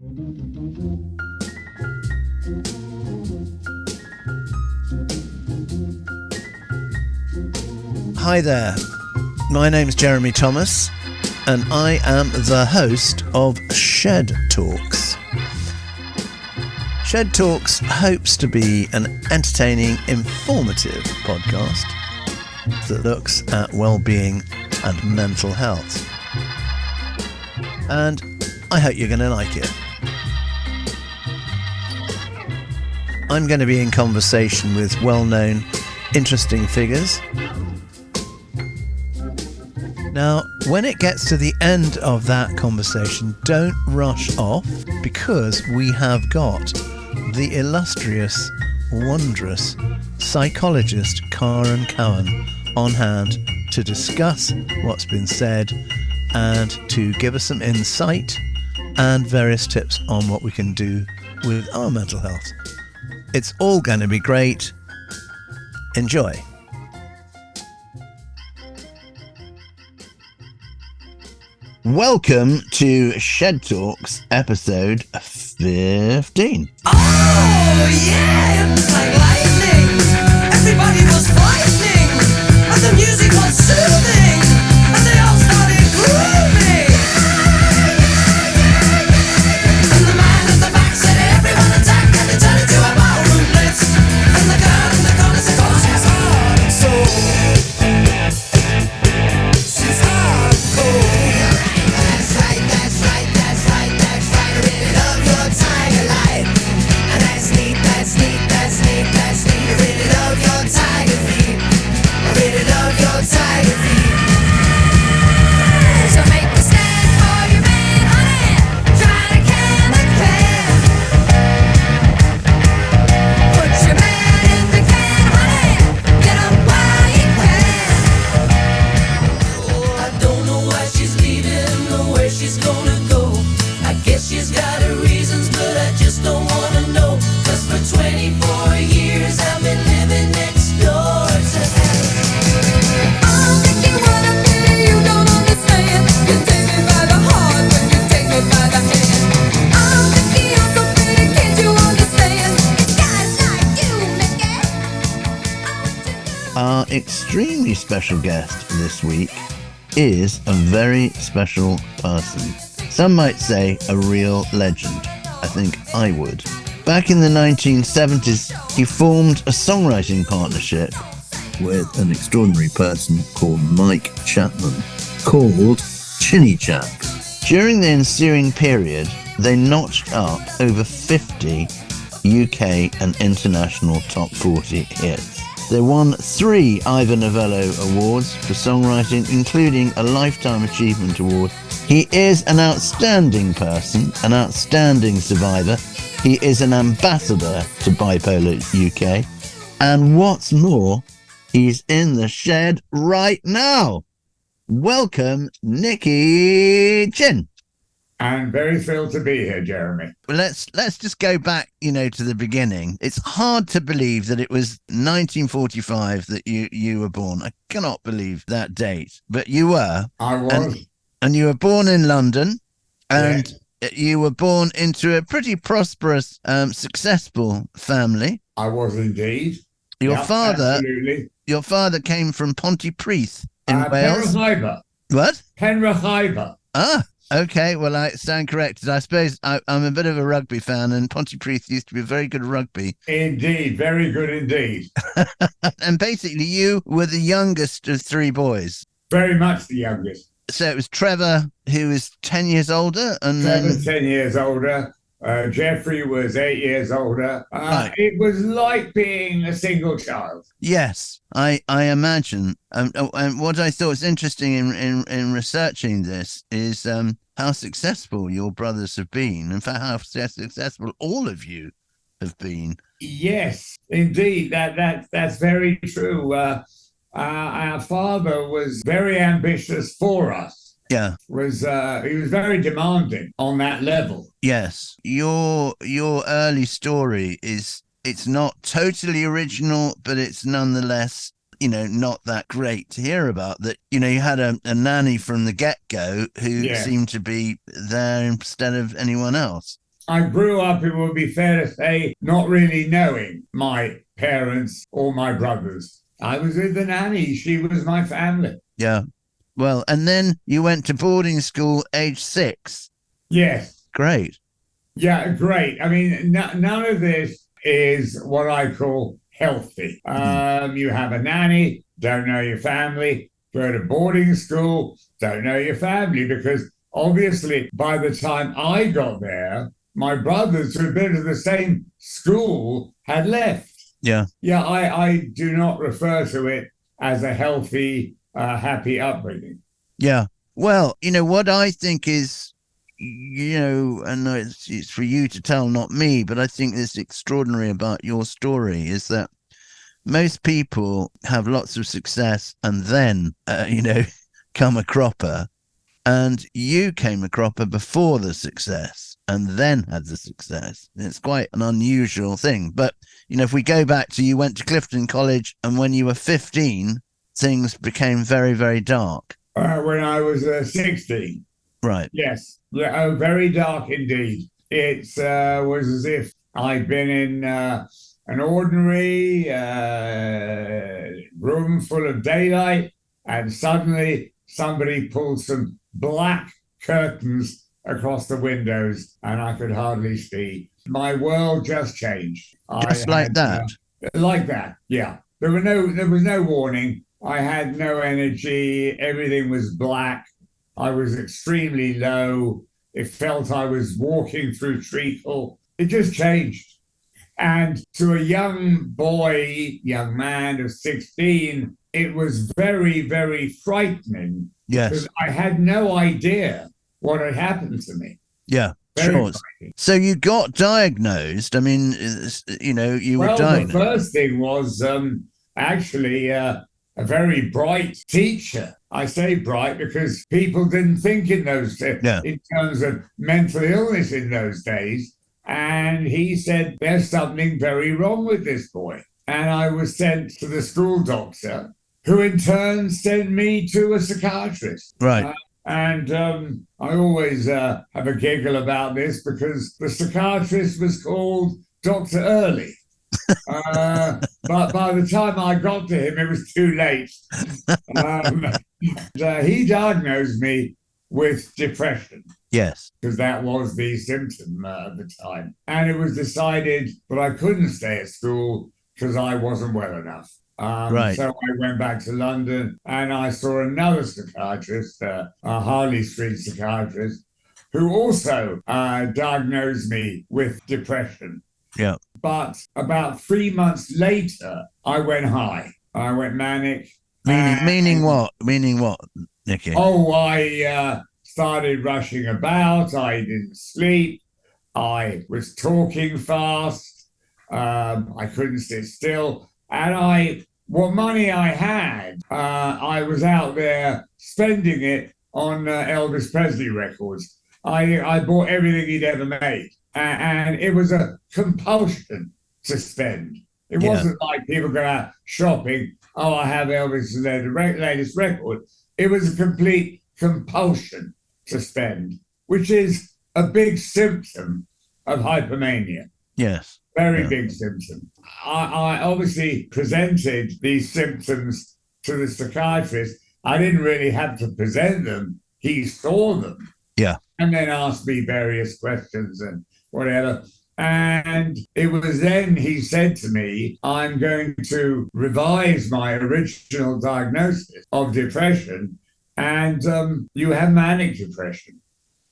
Hi there, my name's Jeremy Thomas and I am the host of Shed Talks. Shed Talks hopes to be an entertaining, informative podcast that looks at well-being and mental health. And I hope you're going to like it. I'm going to be in conversation with well-known, interesting figures. Now, when it gets to the end of that conversation, don't rush off, because we have got the illustrious, wondrous psychologist Karen Cowan on hand to discuss what's been said and to give us some insight and various tips on what we can do with our mental health. It's all going to be great. Enjoy. Welcome to Shed Talks episode 15. Oh yeah, it was like lightning. Everybody was frightening, and the music was soothing, and they all started grooving. And the man at the back said, "Everyone attack!" and they turned into a ballroom blitz. And the girl in the corner said, "Oh, she's hard and soul. She's hardcore." Our extremely special guest this week is a very special person. Some might say a real legend. I think I would. Back in the 1970s, he formed a songwriting partnership with an extraordinary person called Mike Chapman, called Chinny Chap. During the ensuing period, they notched up over 50 UK and international top 40 hits. They won 3 Ivor Novello Awards for songwriting, including a Lifetime Achievement Award. He is an outstanding person, an outstanding survivor. He is an ambassador to Bipolar UK. And what's more, he's in the shed right now. Welcome, Nicky Chinn. I'm very thrilled to be here, Jeremy. Well, let's just go back, to the beginning. It's hard to believe that it was 1945 that you were born. I cannot believe that date, but you were. I was. And you were born in London, and you were born into a pretty prosperous, successful family. I was indeed. Your father came from Pontypridd in Wales. Penrhyder. What? Penrhyder. Ah. Okay, well, I stand corrected. I suppose I'm a bit of a rugby fan, and Pontypridd used to be very good at rugby. Indeed, very good indeed. And basically, you were the youngest of 3 boys. Very much the youngest. So it was Trevor, who was 10 years older, and Trevor's 10 years older. Jeffrey was 8 years older. Right. It was like being a single child. Yes, I imagine. And what I thought was interesting in researching this is how successful your brothers have been. In fact, how successful all of you have been. Yes, indeed. That's very true. Our father was very ambitious for us. Yeah. He was very demanding on that level. Yes. Your early story it's not totally original, but it's nonetheless, not that great to hear about. That, you had a nanny from the get-go who seemed to be there instead of anyone else. I grew up, it would be fair to say, not really knowing my parents or my brothers. I was with the nanny. She was my family. Yeah. Well, and then you went to boarding school age 6. Yes. Great. Yeah, great. I mean, none of this is what I call healthy. You have a nanny, don't know your family, go to boarding school, don't know your family, because obviously by the time I got there, my brothers who had been to the same school had left. Yeah. Yeah, I do not refer to it as a healthy, happy upbringing. Yeah. Well, what I think is, and it's for you to tell, not me, but I think this extraordinary about your story is that most people have lots of success and then, come a cropper. And you came a cropper before the success and then had the success. It's quite an unusual thing. But, if we go back to you went to Clifton College and when you were 15, things became very, very dark. When I was 16. Right. Yes. Oh, very dark indeed. It was as if I'd been in an ordinary room full of daylight and suddenly somebody pulled some black curtains across the windows and I could hardly see. My world just changed. Just like that. Like that, yeah. There was no warning. I had no energy. Everything was black. I was extremely low. It felt I was walking through treacle. It just changed. And to a young man of 16, it was very, very frightening. Yes. Because I had no idea what had happened to me. Yeah, Very sure. frightening. So you got diagnosed. I mean, you were diagnosed. The first thing was actually a very bright teacher. I say bright because people didn't think in those in terms of mental illness in those days. And he said, there's something very wrong with this boy. And I was sent to the school doctor, who in turn sent me to a psychiatrist. Right. And I always have a giggle about this because the psychiatrist was called Dr. Early. But by the time I got to him, it was too late. He diagnosed me with depression. Yes. Because that was the symptom at the time. And it was decided that I couldn't stay at school because I wasn't well enough. Right. So I went back to London and I saw another psychiatrist, a Harley Street psychiatrist, who also diagnosed me with depression. Yeah. But about 3 months later, I went high. I went manic. Meaning what? Meaning what, Nicky? Oh, I started rushing about. I didn't sleep. I was talking fast. I couldn't sit still. And what money I had, I was out there spending it on Elvis Presley records. I bought everything he'd ever made. And it was a compulsion to spend. It wasn't like people go out shopping. Oh, I have Elvis' latest record. It was a complete compulsion to spend, which is a big symptom of hypomania. Yes. Very big symptom. I obviously presented these symptoms to the psychiatrist. I didn't really have to present them. He saw them. Yeah. And then asked me various questions and whatever. And it was then he said to me, I'm going to revise my original diagnosis of depression, and you have manic depression.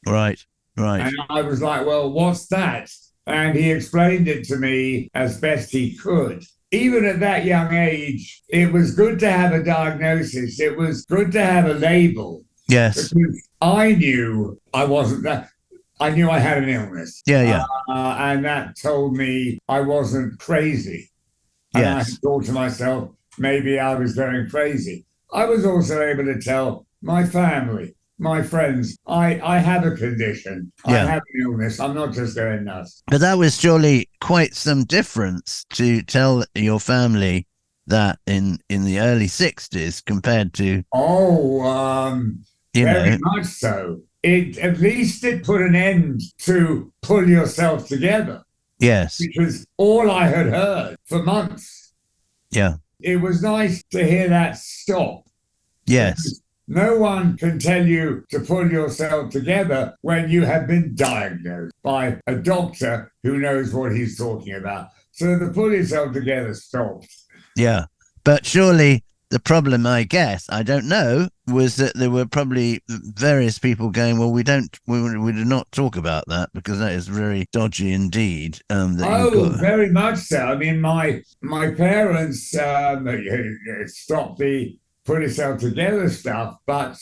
Right. And I was like, well, what's that? And he explained it to me as best he could. Even at that young age, it was good to have a diagnosis. It was good to have a label. Yes. Because I knew I wasn't that. I knew I had an illness. Yeah. And that told me I wasn't crazy. And I thought to myself, maybe I was going crazy. I was also able to tell my family, my friends, I have a condition. I have an illness. I'm not just going nuts. But that was surely quite some difference to tell your family that in the early 60s compared to... Very much so. at least it put an end to pull yourself together, Yes. which was all I had heard for months. Yeah. It was nice to hear that stop. Yes. No one can tell you to pull yourself together when you have been diagnosed by a doctor who knows what he's talking about. So the pull yourself together stopped. Yeah. But surely the problem, I guess, I don't know, was that there were probably various people going, well, we do not talk about that because that is very dodgy indeed. Very much so. I mean, my parents stopped the put yourself together stuff, but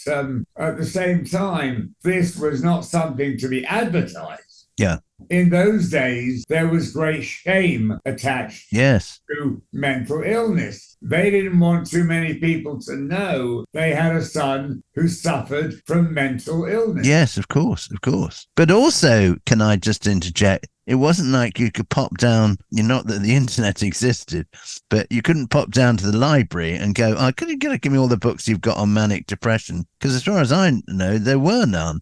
at the same time, this was not something to be advertised. Yeah. In those days, there was great shame attached to mental illness. They didn't want too many people to know they had a son who suffered from mental illness. Yes, of course. But also, can I just interject? It wasn't like you could pop down, not that the internet existed, but you couldn't pop down to the library and go, could you give me all the books you've got on manic depression? Because as far as I know, there were none.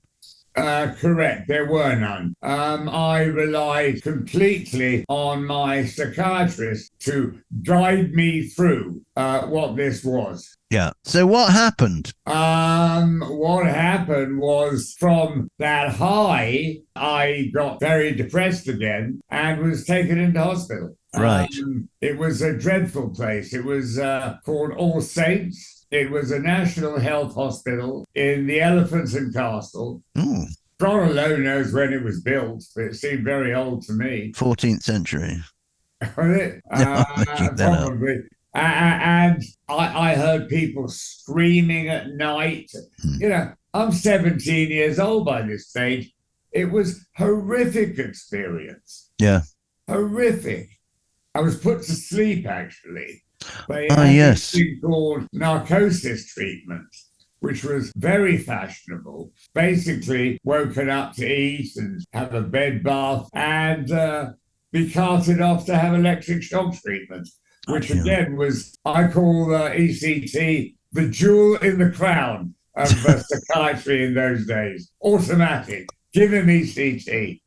Correct, there were none. I relied completely on my psychiatrist to guide me through what this was. Yeah. So what happened? What happened was from that high, I got very depressed again and was taken into hospital. Right. It was a dreadful place. It was called All Saints. It was a national health hospital in the Elephant and Castle. Ooh. God alone knows when it was built, but it seemed very old to me. 14th century. Was it? Probably. And I heard people screaming at night. I'm 17 years old by this stage. It was horrific experience. Yeah. Horrific. I was put to sleep, actually. They had this thing called narcosis treatment, which was very fashionable. Basically, woken up to eat and have a bed bath and be carted off to have electric shock treatment, which again was, I call ECT the jewel in the crown of psychiatry in those days. Automatic. Give him ECT.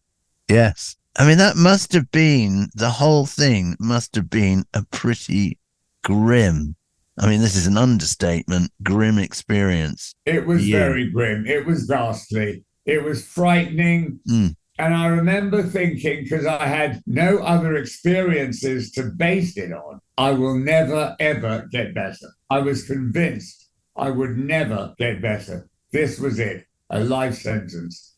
Yes. I mean, that must have been, the whole thing must have been a pretty grim, I mean, this is an understatement, grim experience. It was very grim. It was ghastly. It was frightening. And I remember thinking, because I had no other experiences to base it on, I will never, ever get better. I was convinced I would never get better. This was it, a life sentence.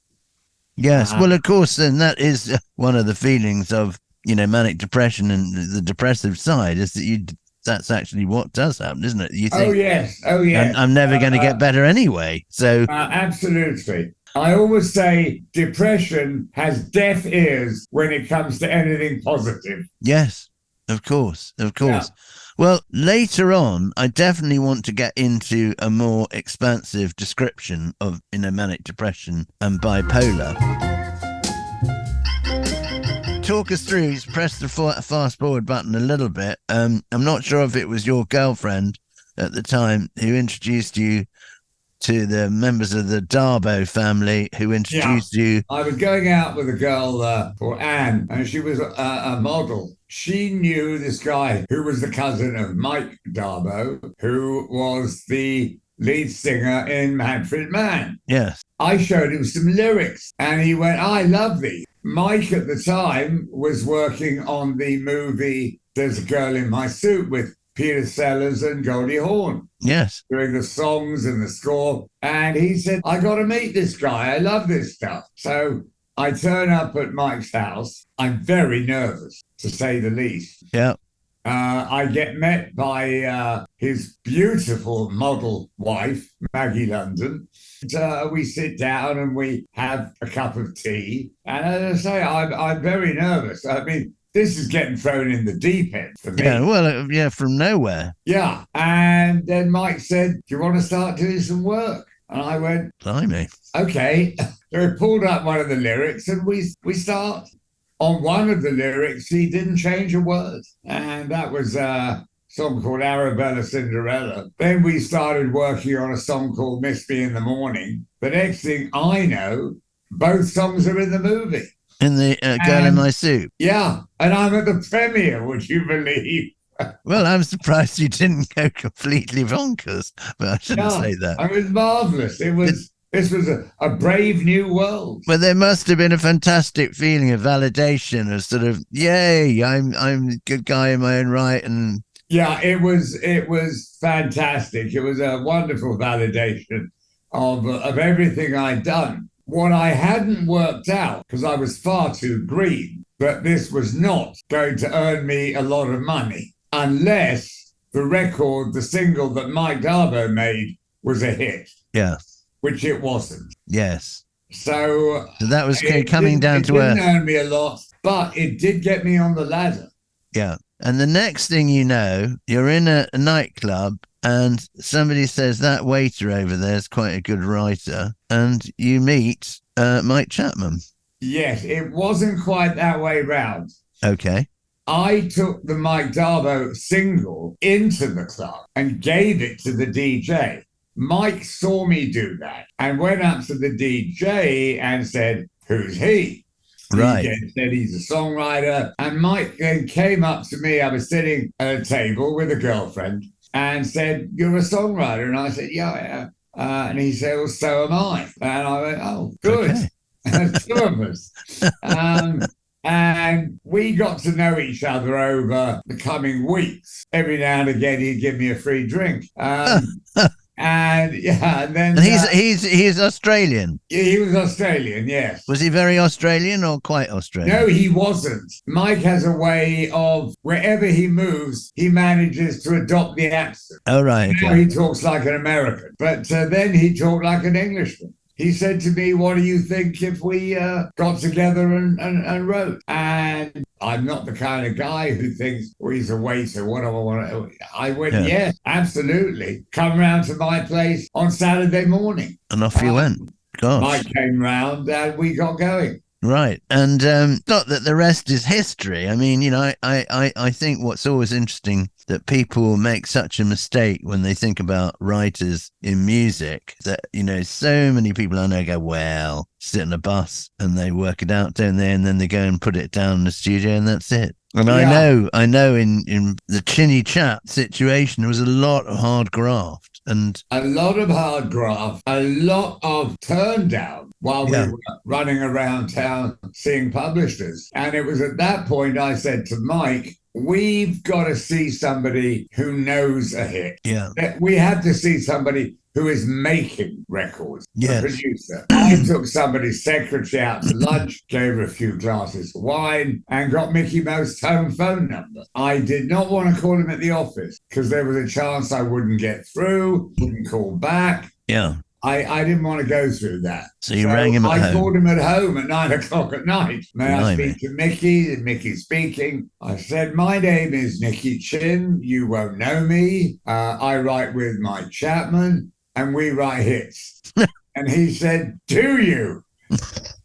Yes, well, of course, and that is one of the feelings of, manic depression and the depressive side is that that's actually what does happen, isn't it? You think, oh yes. I'm never going to get better anyway. So absolutely. I always say depression has deaf ears when it comes to anything positive. Yes, of course. Yeah. Well, later on, I definitely want to get into a more expansive description of manic depression and bipolar. Talk us through, press the fast forward button a little bit. I'm not sure if it was your girlfriend at the time who introduced you to the members of the Darbo family, who introduced you. I was going out with a girl called Anne, and she was a model. She knew this guy who was the cousin of Mike Darbo, who was the lead singer in Manfred Mann. Yes. I showed him some lyrics, and he went, I love these. Mike at the time was working on the movie There's a Girl in My Suit with Peter Sellers and Goldie Hawn. Yes. Doing the songs and the score. And he said, I got to meet this guy. I love this stuff. So I turn up at Mike's house. I'm very nervous, to say the least. Yeah. I get met by his beautiful model wife, Maggie London. We sit down and we have a cup of tea. And as I say, I'm very nervous. I mean, this is getting thrown in the deep end for me. Yeah, well, from nowhere. Yeah. And then Mike said, do you want to start doing some work? And I went, blimey. Okay. So we pulled up one of the lyrics and we start. On one of the lyrics, he didn't change a word. And that was song called Arabella Cinderella. Then we started working on a song called Miss Me in the Morning. The next thing I know, both songs are in the movie. In the Girl in My Soup. Yeah, and I'm at the premiere, would you believe? Well, I'm surprised you didn't go completely bonkers, but I shouldn't say that. It was marvelous. This was a brave new world. But there must have been a fantastic feeling of validation, of sort of, yay, I'm a good guy in my own right, and yeah, it was fantastic. It was a wonderful validation of everything I'd done. What I hadn't worked out, because I was far too green, that this was not going to earn me a lot of money unless the single that Mike Darbo made was a hit. Yeah. Which it wasn't. Yes. So that was coming down to earth. It didn't earn me a lot, but it did get me on the ladder. Yeah. And the next thing you know, you're in a nightclub and somebody says that waiter over there is quite a good writer, and you meet Mike Chapman. Yes, it wasn't quite that way round. Okay. I took the Mike Darbo single into the club and gave it to the DJ. Mike saw me do that and went up to the DJ and said, "Who's he?" Right. DJ said he's a songwriter. And Mike then came up to me. I was sitting at a table with a girlfriend and said, "You're a songwriter?" And I said, "Yeah, I am." And he said, "Well, so am I." And I went, "Oh, good." Okay. Two of us. And we got to know each other over the coming weeks. Every now and again, he'd give me a free drink. And yeah, and then he's Australian. He was Australian, yes. Was he very Australian or quite Australian? No, he wasn't. Mike has a way of wherever he moves, he manages to adopt the accent. Oh, right. Okay. Now he talks like an American, but then he talked like an Englishman. He said to me, "What do you think if we got together and wrote?" And I'm not the kind of guy who thinks, "Well, he's a waiter. What do I want to?" I went, "Yes, absolutely. Come round to my place on Saturday morning." And off you went. Gosh. Mike came round and we got going. Right. And not that the rest is history. I mean, you know, I think what's always interesting that people make such a mistake when they think about writers in music that, you know, so many people I know go, well, sit on a bus and they work it out, don't they? And then they go and put it down in the studio and that's it. And yeah. I know in the Chinny Chat situation, there was a lot of hard graft and a lot of hard graft, a lot of turn down while we were running around town seeing publishers. And it was at that point I said to Mike, we've got to see somebody who knows a hit. Yeah. We have to see somebody who is making records, yes. The producer. I took somebody's secretary out to lunch, gave her a few glasses of wine, and got Mickey Most's home phone number. I did not want to call him at the office because there was a chance I wouldn't get through, wouldn't call back. Yeah. I didn't want to go through that. So you rang him at home? I called him at home at 9 o'clock at night. May I speak to Mickey? And Mickey speaking. I said, "My name is Nicky Chinn. You won't know me. I write with Mike Chapman and we write hits." And he said, "Do you?"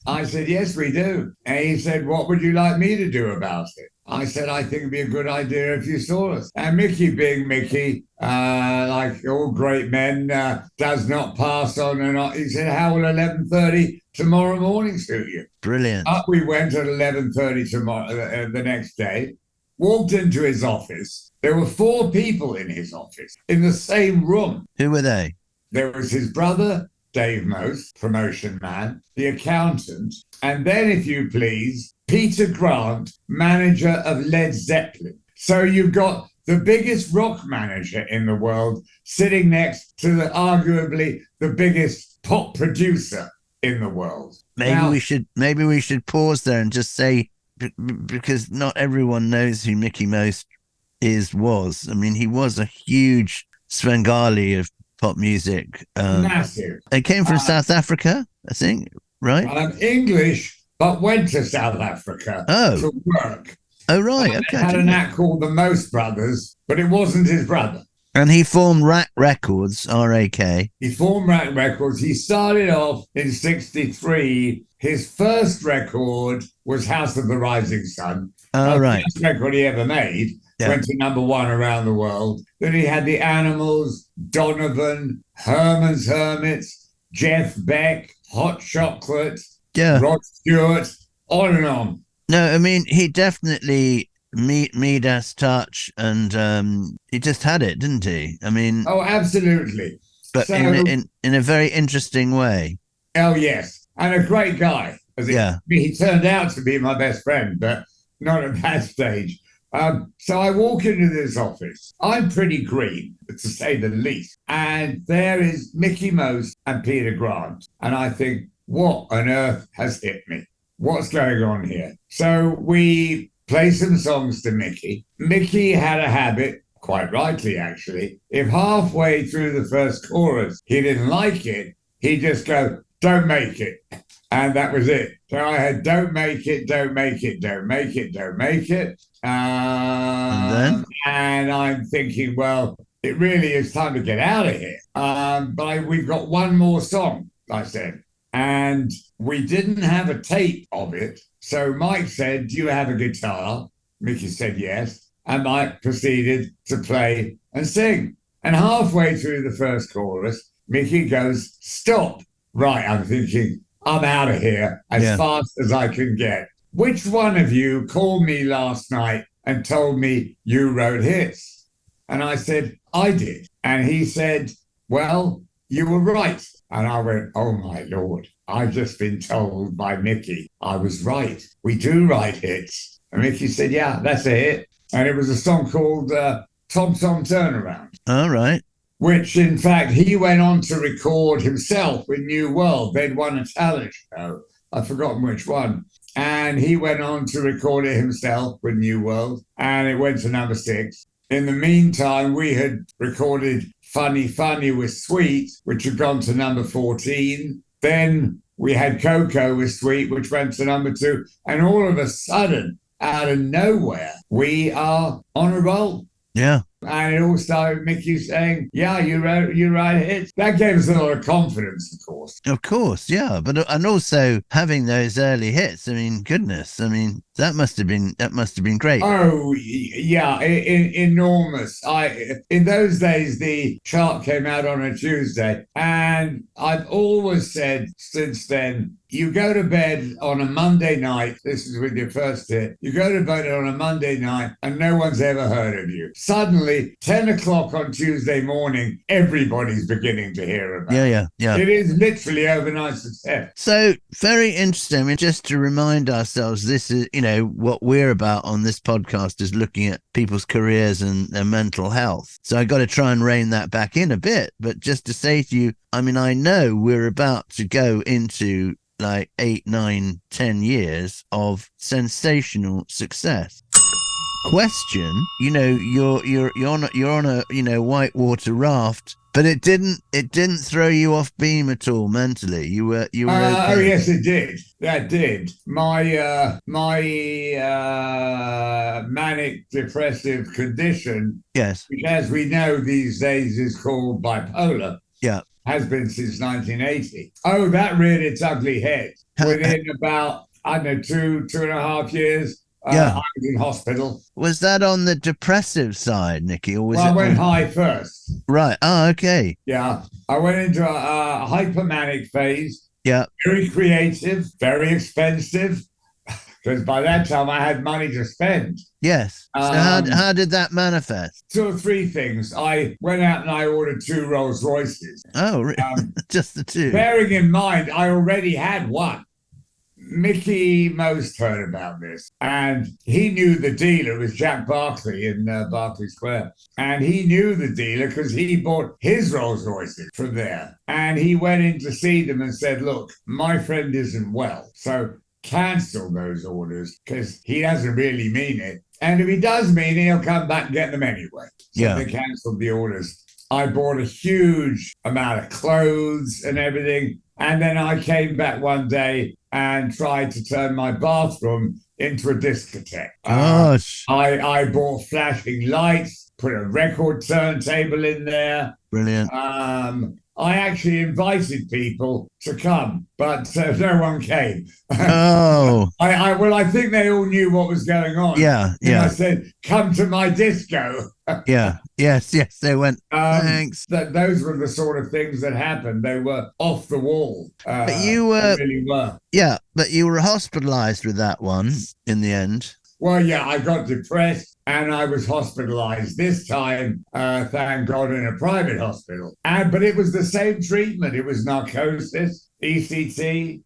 I said, "Yes, we do." And he said, "What would you like me to do about it?" I said, "I think it'd be a good idea if you saw us." And Mickey, being Mickey, like all great men, does not pass on and on. He said, "How will 11:30 tomorrow morning suit you?" Brilliant. Up we went at 11:30 tomorrow, the next day, walked into his office. There were 4 people in his office in the same room. Who were they? There was his brother, Dave Most, promotion man, the accountant, and then, if you please, Peter Grant, manager of Led Zeppelin. So you've got the biggest rock manager in the world sitting next to arguably the biggest pop producer in the world. Maybe we should pause there and just say, because not everyone knows who Mickey Most was. I mean, he was a huge Svengali of pop music. Massive. They came from South Africa, I think, right? English, but went to South Africa to work. Oh, right. Okay. Had an act called the Most Brothers, but it wasn't his brother. And he formed Rack Records, R-A-K. He formed Rack Records. He started off in 1963. His first record was House of the Rising Sun. Oh, right. The first record he ever made. Yeah. went to number one around the world. Then he had the Animals, Donovan, Herman's Hermits, Jeff Beck, Hot Chocolate, Yeah. Rod Stewart, on and on. No, I mean, he definitely Midas touch, and he just had it, didn't he? I mean, Oh, absolutely. but So, in a very interesting way. oh, yes. And a great guy. Yeah. He turned out to be my best friend, but not at that stage. So I walk into this office. I'm pretty green, to say the least. And there is Mickey Most and Peter Grant. And I think, what on earth has hit me? What's going on here? So we play some songs to Mickey. Mickey had a habit, quite rightly actually, if halfway through the first chorus he didn't like it, he'd just go, don't make it. And that was it. So I had don't make it, don't make it, don't make it, don't make it. And And I'm thinking, well, it really is time to get out of here. We've got one more song, I said. And we didn't have a tape of it. So Mike said, do you have a guitar? Mickey said yes. And Mike proceeded to play and sing. And halfway through the first chorus, Mickey goes, stop. Right, I'm thinking, I'm out of here as fast as I can get. Which one of you called me last night and told me you wrote hits? And I said, I did. And he said, well, you were right. And I went, oh my Lord, I've just been told by Mickey I was right. We do write hits. And Mickey said, yeah, that's a hit. And it was a song called Tom Tom Turnaround. all right. Which, in fact, he went on to record himself with New World. They'd won a talent show. I've forgotten which one. And he went on to record it himself with New World. And it went to number 6. In the meantime, we had recorded Funny Funny with Sweet, which had gone to number 14. Then we had Coco with Sweet, which went to number 2. And all of a sudden, out of nowhere, we are on a roll. Yeah. And it all started with Mickey saying, yeah, you write hits. That gave us a lot of confidence, of course. Of course, yeah. But and also having those early hits, I mean, goodness, I mean, that must have been great. Oh, yeah, enormous. In those days, the chart came out on a Tuesday. And I've always said since then, you go to bed on a Monday night. This is with your first hit. You go to bed on a Monday night and no one's ever heard of you. Suddenly, 10 o'clock on Tuesday morning, everybody's beginning to hear about it. Yeah. It is literally overnight success. So very interesting. I mean, just to remind ourselves, this is, what we're about on this podcast is looking at people's careers and their mental health. So I got to try and rein that back in a bit. But just to say to you, I mean, I know we're about to go into like 8, 9, 10 years of sensational success. Question, you're on a whitewater raft, but it didn't throw you off beam at all mentally. You were okay. Oh yes, it did. That did. My manic depressive condition, yes, which as we know these days is called bipolar. Yeah. Has been since 1980. Oh, that reared its ugly head within about, I don't know, 2.5 years. I was in hospital. Was that on the depressive side, Nicky, or was I went high first. Right. Oh, okay. Yeah, I went into a hypermanic phase. Yeah. Very creative, very expensive, because by that time I had money to spend. Yes. So how did that manifest? 2 or 3 things. I went out and I ordered 2 Rolls Royces. Oh, just the 2. Bearing in mind, I already had one. Mickey Most heard about this, and he knew the dealer. It was Jack Barclay in Berkeley Square, and he knew the dealer because he bought his Rolls Royces from there. And he went in to see them and said, look, my friend isn't well, so cancel those orders because he doesn't really mean it. And if he does mean it, he'll come back and get them anyway. So they canceled the orders. I bought a huge amount of clothes and everything. And then I came back one day and tried to turn my bathroom into a discotheque. Gosh. I bought flashing lights, put a record turntable in there. Brilliant. I actually invited people to come, but no one came. Oh, I think they all knew what was going on. yeah, And I yeah, said, "Come to my disco." yeah, yes, yes. They went. Thanks. Those were the sort of things that happened. They were off the wall. But you They were, really were. yeah, but you were hospitalized with that one in the end. Well, yeah, I got depressed and I was hospitalized this time, thank God, in a private hospital. But it was the same treatment. It was narcosis, ECT.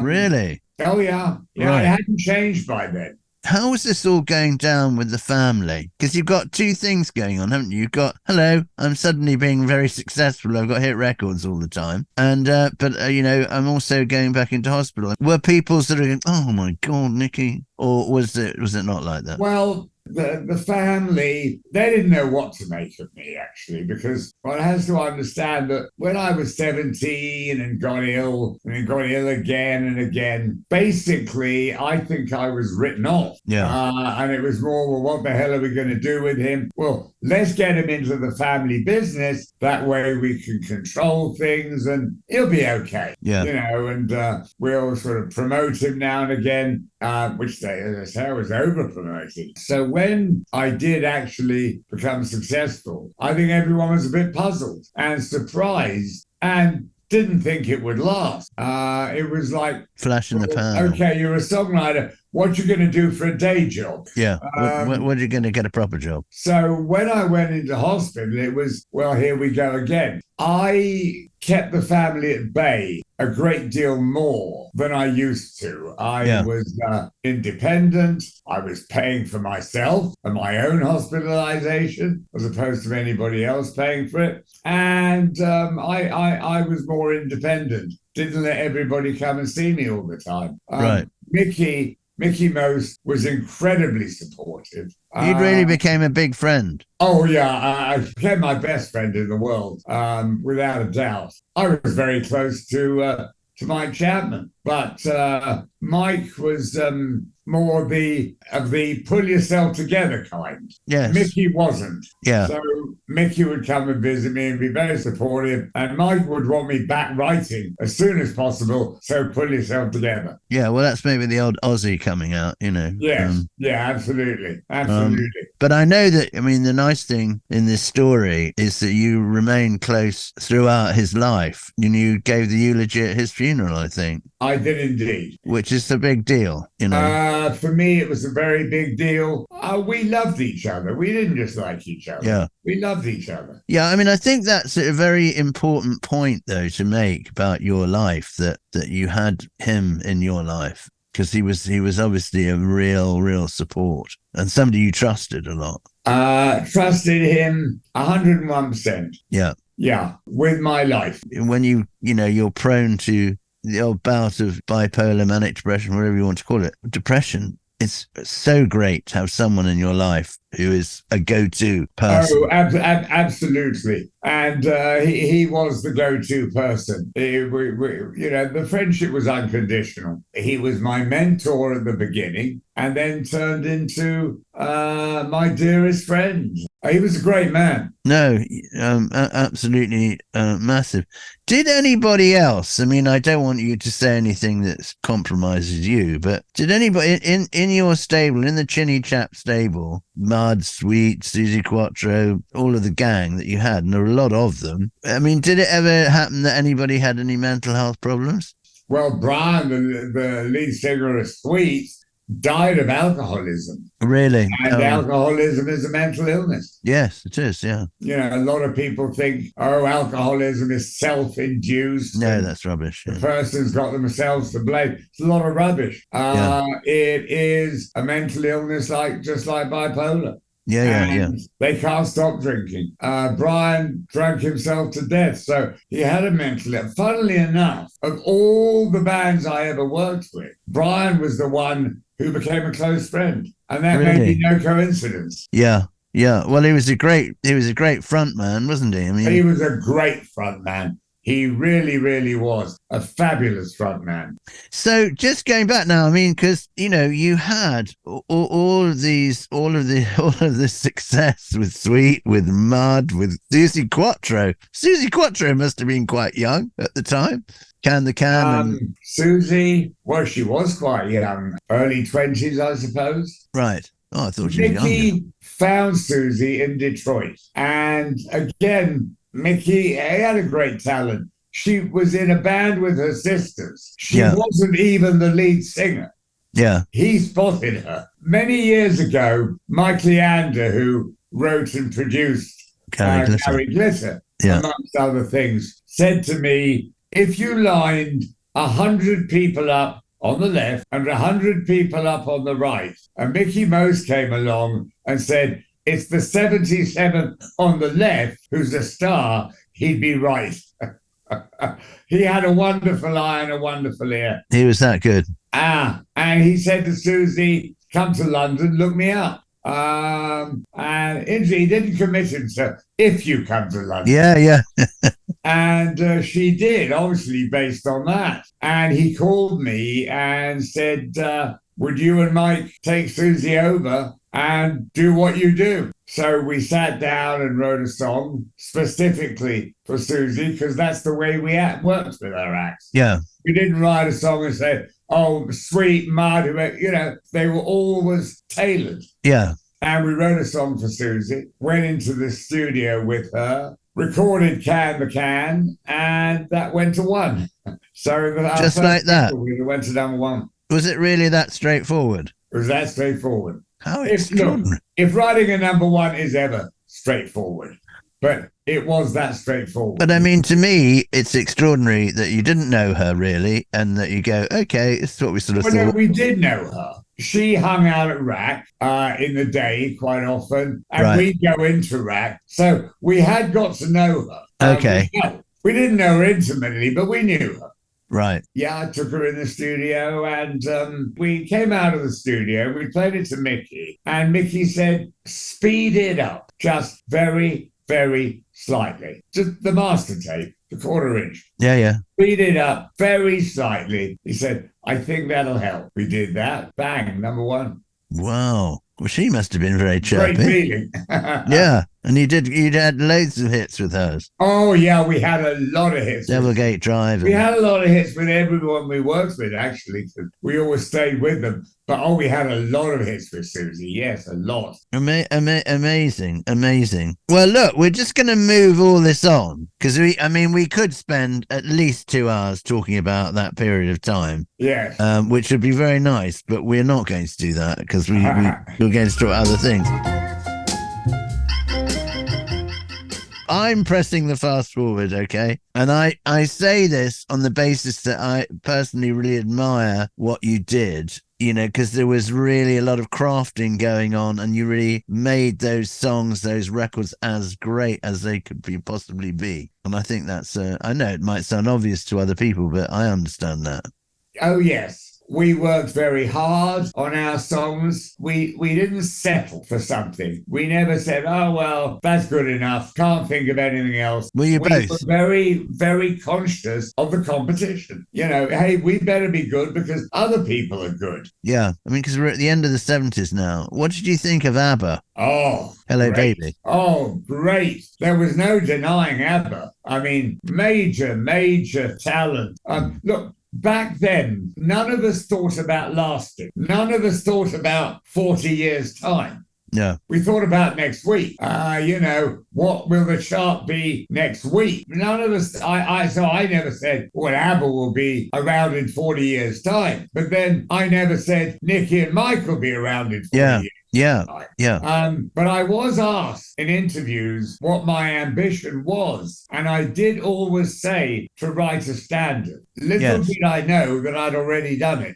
Really? Oh, yeah. Yeah, Right. it hadn't changed by then. How is this all going down with the family? Because you've got two things going on, haven't you? You've got, hello, I'm suddenly being very successful. I've got hit records all the time. And, you know, I'm also going back into hospital. Were people sort of going, oh my God, Nicky? Or was it not like that? Well, the family, they didn't know what to make of me, actually, because one has to understand that when I was 17 and got ill, and then got ill again and again, basically, I think I was written off. Yeah. And it was more, well, what the hell are we going to do with him? Well, let's get him into the family business. That way we can control things and he'll be okay. Yeah. You know, and we'll sort of promote him now and again, which they, as I say, I was over promoted. So when I did actually become successful, I think everyone was a bit puzzled and surprised and didn't think it would last. It was like, flash in the pan. Okay, you're a songwriter. What you going to do for a day job? Yeah. When are you going to get a proper job? So when I went into hospital, it was, well, here we go again. I kept the family at bay a great deal more than I used to. I was independent. I was paying for myself and my own hospitalization as opposed to anybody else paying for it. And I was more independent. Didn't let everybody come and see me all the time. Right. Mickey Most was incredibly supportive. He really became a big friend. Oh, yeah. I became my best friend in the world, without a doubt. I was very close to Mike Chapman, but Mike was more of the pull yourself together kind. Yes. Mickey wasn't. Yeah. So Mickey would come and visit me and be very supportive, and Mike would want me back writing as soon as possible. So pull yourself together. Yeah. Well, that's maybe the old Aussie coming out, you know. Yes. Yeah, absolutely. Absolutely. But I know that, I mean, the nice thing in this story is that you remain close throughout his life. You gave the eulogy at his funeral, I think. I did indeed. Which is a big deal, you know. For me, it was a very big deal. We loved each other. We didn't just like each other. Yeah. We loved each other. Yeah, I mean, I think that's a very important point, though, to make about your life, that you had him in your life, because he was obviously a real support and somebody you trusted a lot. Trusted him 101%. Yeah. Yeah, with my life. When you're prone to the old bout of bipolar, manic depression, whatever you want to call it, depression, it's so great to have someone in your life who is a go-to person. Oh, absolutely. And he was the go-to person. The friendship was unconditional. He was my mentor at the beginning and then turned into my dearest friend. He was a great man. No, absolutely massive. Did anybody else, I mean, I don't want you to say anything that compromises you, but did anybody in your stable, in the Chinny Chap stable, Mud, Sweet, Susie Quattro, all of the gang that you had, and there were a lot of them, I mean, did it ever happen that anybody had any mental health problems? Well, Brian, the lead singer of Sweet, died of alcoholism. Really? And alcoholism is a mental illness. Yes, it is, yeah. You know, a lot of people think, alcoholism is self-induced. No, that's rubbish. The person's got themselves to blame. It's a lot of rubbish. It is a mental illness just like bipolar. Yeah. They can't stop drinking. Brian drank himself to death, so he had a mental illness. Funnily enough, of all the bands I ever worked with, Brian was the one who became a close friend, and that may be no coincidence. Yeah. Well, he was a great front man, wasn't he? I mean, he was a great front man. He really, really was a fabulous frontman. So just going back now, I mean, because you had all of this success with Sweet, with Mud, with Susie Quattro. Susie Quattro must have been quite young at the time. Can the Can. Susie, well, she was quite young, early 20s, I suppose. Right. Oh, I thought she was younger. Nicky found Susie in Detroit. And again, Nicky had a great talent. She was in a band with her sisters. She wasn't even the lead singer. Yeah. He spotted her. Many years ago, Mike Leander, who wrote and produced Carrie Glitter, amongst other things, said to me, if you lined 100 people up on the left and 100 people up on the right, and Mickey Most came along and said, it's the 77th on the left who's a star, he'd be right. He had a wonderful eye and a wonderful ear. He was that good. And he said to Susie, come to London, look me up. And he didn't commit himself, if you come to London. Yeah. And she did, obviously based on that. And he called me and said, would you and Mike take Susie over and do what you do? So we sat down and wrote a song specifically for Susie, because that's the way we worked with our acts. Yeah. We didn't write a song and say, oh, Sweet, Mud, they were always tailored. Yeah. And we wrote a song for Susie, went into the studio with her, recorded Can the Can, and that went to one. So just like that, we went to number one. Was it really that straightforward? It was that straightforward. How extraordinary. If writing a number one is ever straightforward, but it was that straightforward. But I mean, to me, it's extraordinary that you didn't know her really, and that you go, okay, this is what we sort of thought. No, we did know her. She hung out at Rack in the day quite often, and we'd go into Rack. So we had got to know her. Okay. We didn't know her intimately, but we knew her. Right. Yeah, I took her in the studio, and we came out of the studio. We played it to Mickey, and Mickey said, speed it up, just very, very slightly. Just the master tape, the quarter inch. Yeah. Speed it up very slightly. He said, I think that'll help. We did that. Bang, number one. Wow. Well, she must have been very chirpy. Great feeling. Yeah. And you had loads of hits with hers. Oh, yeah, we had a lot of hits. Devilgate Drive. We had a lot of hits with everyone we worked with, actually. We always stayed with them. But, we had a lot of hits with Susie. Yes, a lot. Amazing. Well, look, we're just going to move all this on, because we could spend at least 2 hours talking about that period of time. Yes. Which would be very nice, but we're not going to do that, because we're going to talk other things. I'm pressing the fast forward, okay? And I say this on the basis that I personally really admire what you did, because there was really a lot of crafting going on, and you really made those songs, those records, as great as they could possibly be. And I think that's, I know it might sound obvious to other people, but I understand that. Oh, yes. We worked very hard on our songs. We didn't settle for something. We never said, oh, well, that's good enough. Can't think of anything else. We were very, very conscious of the competition. Hey, we better be good because other people are good. Yeah. I mean, because we're at the end of the 70s now. What did you think of ABBA? Oh, Hello, great. Baby. Oh, great. There was no denying ABBA. I mean, major talent. Look, back then, none of us thought about lasting. None of us thought about 40 years' time. Yeah. We thought about next week. What will the chart be next week? None of us, so I never said, well, ABBA will be around in 40 years' time. But then I never said Nicky and Mike will be around in 40 years. Yeah. But I was asked in interviews what my ambition was, and I did always say to write a standard. Little did I know that I'd already done it.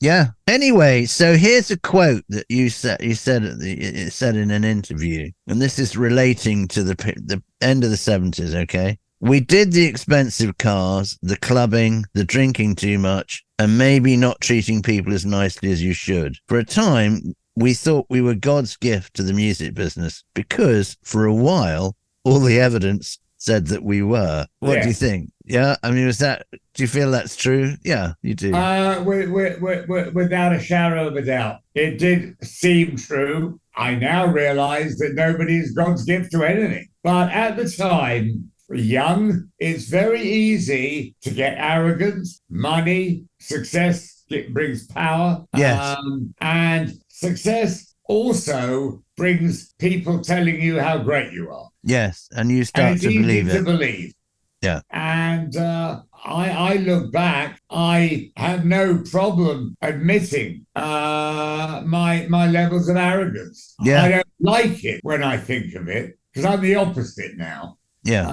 Yeah. Anyway, so here's a quote that you said in an interview, and this is relating to the end of the 70s. Okay. We did the expensive cars, the clubbing, the drinking too much, and maybe not treating people as nicely as you should. For a time, we thought we were God's gift to the music business, because for a while, all the evidence said that we were. What do you Yes. think? Yeah, I mean, do you feel that's true? Yeah, you do. Without a shadow of a doubt. It did seem true. I now realize that nobody's God's gift to anything. But at the time, young, it's very easy to get arrogance, money, success. It brings power. Yes. And success also brings people telling you how great you are. Yes, and you And start it's to easy believe to it. believe. Yeah. And I look back, I have no problem admitting my levels of arrogance. Yeah. I don't like it when I think of it because I'm the opposite now. Yeah.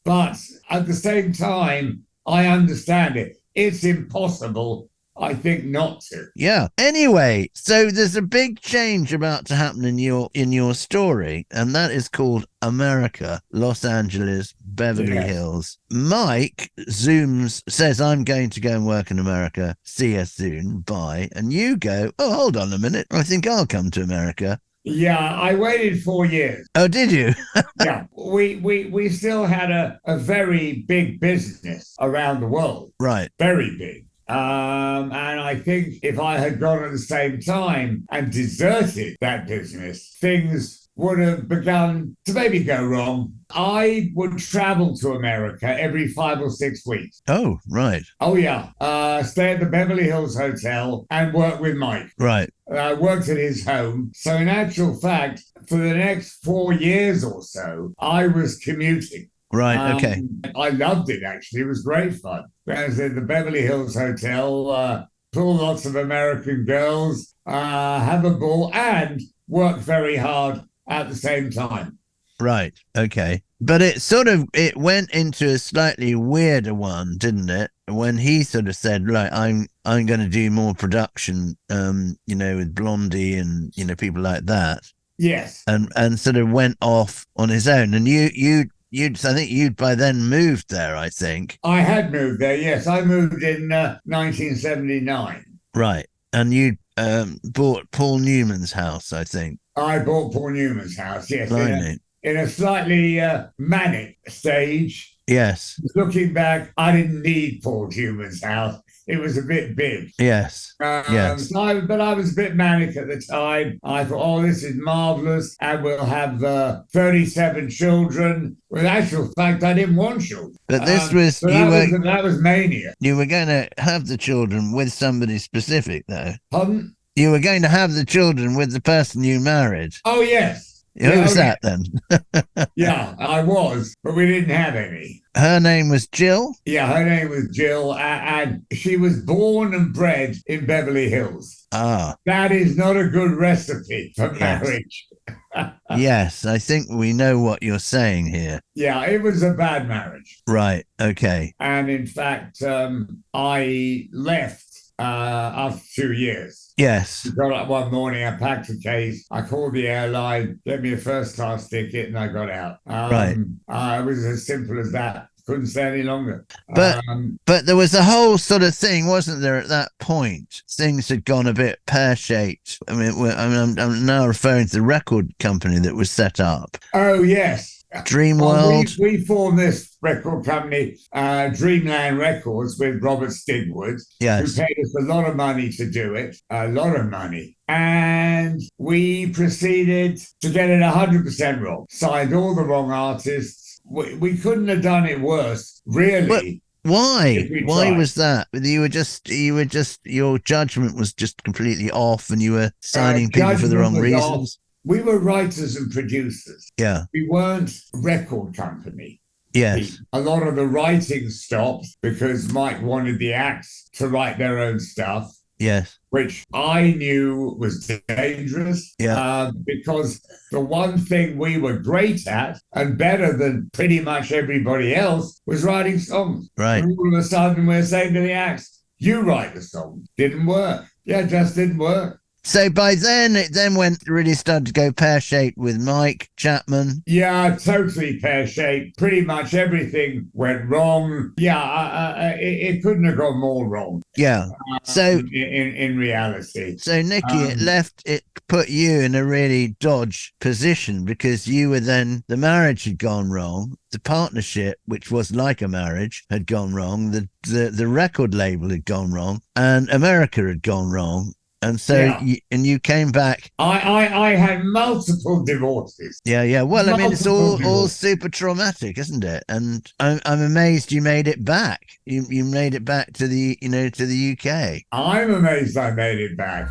But at the same time, I understand it. It's impossible, I think, not to. Yeah. Anyway, so there's a big change about to happen in your story, and that is called America, Los Angeles, Beverly Yes. Hills. Mike says, I'm going to go and work in America. See you soon. Bye. And you go, oh, hold on a minute. I think I'll come to America. Yeah, I waited 4 years. Oh, did you? Yeah, we still had a very big business around the world. Right. Very big. And I think if I had gone at the same time and deserted that business, things would have begun to maybe go wrong. I would travel to America every 5 or 6 weeks. Oh, right. Oh, yeah. Stay at the Beverly Hills Hotel and work with Mike. Right. I worked at his home. So, in actual fact, for the next 4 years or so, I was commuting. Right. Okay. I loved it, actually. It was great fun. I was at the Beverly Hills Hotel, pull lots of American girls, have a ball, and work very hard at the same time. Right. Okay. But it went into a slightly weirder one, didn't it? When he sort of said, like, I'm going to do more production, with Blondie and, people like that. Yes. And sort of went off on his own. And I think you'd by then moved there, I think. I had moved there, yes. I moved in 1979. Right. And you bought Paul Newman's house, I think. I bought Paul Newman's house, yes. Blimey. In a slightly manic stage. Yes. Looking back, I didn't need Paul Newman's house. It was a bit big. Yes. Yes. But I was a bit manic at the time. I thought, oh, this is marvelous. And we'll have 37 children. Well, in actual fact, I didn't want children. But this was, that was mania. You were going to have the children with somebody specific, though. Pardon? You were going to have the children with the person you married. Oh, yes. Who was that then? Yeah, I was, but we didn't have any. Her name was Jill? Yeah, her name was Jill, and she was born and bred in Beverly Hills. Ah. That is not a good recipe for marriage. Yes, I think we know what you're saying here. Yeah, it was a bad marriage. Right, okay. And in fact, I left after 2 years. Yes. I got up one morning, I packed a case, I called the airline, get me a first class ticket, and I got out. Right. It was as simple as that. Couldn't stay any longer. But there was a whole sort of thing, wasn't there, at that point? Things had gone a bit pear-shaped. I mean, I'm now referring to the record company that was set up. Oh, yes. Dreamworld. We formed this record company, Dreamland Records, with Robert Stigwood, Yes. who paid us a lot of money to do it, a lot of money. And we proceeded to get it 100% wrong, signed all the wrong artists. We couldn't have done it worse, really. But why? Why was that? You were just your judgment was just completely off, and you were signing people for the wrong reasons. We were writers and producers. Yeah. We weren't a record company. Yes. A lot of the writing stopped because Mike wanted the acts to write their own stuff. Yes. Which I knew was dangerous. Yeah. Because the one thing we were great at and better than pretty much everybody else was writing songs. Right. And all of a sudden we're saying to the acts, you write the song. Didn't work. Yeah, it just didn't work. So by then, it then really started to go pear-shaped with Mike Chapman. Yeah, totally pear-shaped. Pretty much everything went wrong. Yeah, it couldn't have gone more wrong. Yeah. So in reality. So Nicky, it put you in a really dodge position because you were then, the marriage had gone wrong. The partnership, which was like a marriage, had gone wrong. The record label had gone wrong, and America had gone wrong. And so, you came back. I had multiple divorces. Yeah. Well, I mean, it's all divorces. super traumatic, isn't it? And I'm amazed you made it back. You made it back to the to the UK. I'm amazed I made it back.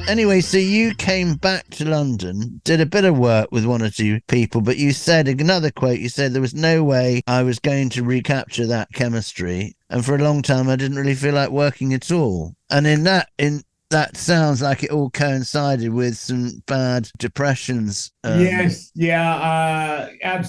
Anyway, so you came back to London, did a bit of work with one or two people, but you said, another quote, you said there was no way I was going to recapture that chemistry. And for a long time, I didn't really feel like working at all. And that sounds like it all coincided with some bad depressions. Yes, yeah,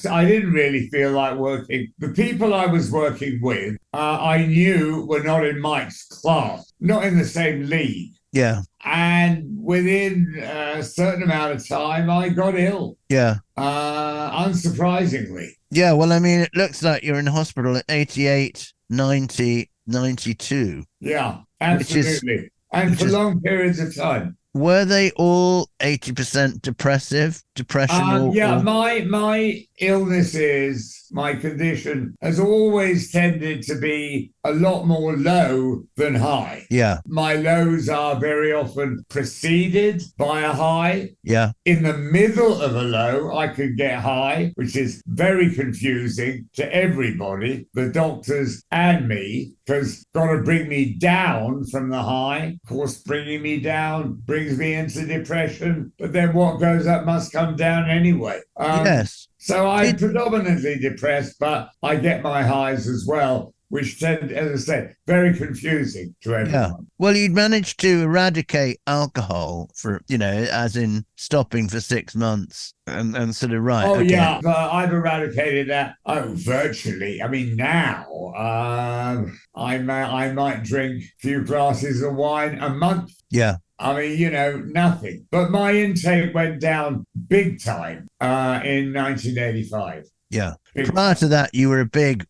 I didn't really feel like working. The people I was working with, I knew were not in Mike's class, not in the same league. Yeah. And within a certain amount of time, I got ill. Yeah. Unsurprisingly. Yeah, well, I mean, it looks like you're in hospital at 88, 90, 92. Yeah, absolutely. And for long periods of time. Were they all 80% depression? Yeah, my illnesses, my condition has always tended to be a lot more low than high. Yeah. My lows are very often preceded by a high. Yeah. In the middle of a low, I could get high, which is very confusing to everybody, the doctors and me, because got to bring me down from the high. Of course, bringing me down brings me into depression, but then what goes up must come down anyway. Yes. So I'm predominantly depressed, but I get my highs as well, which tend, as I said, very confusing to everyone. Yeah. Well, you'd managed to eradicate alcohol for, as in stopping for 6 months and sort of right. Oh, okay. yeah. I've eradicated that. Oh, virtually. I mean, now I might drink a few glasses of wine a month. Yeah. I mean, nothing. But my intake went down big time in 1985. Yeah. Prior to that, you were a big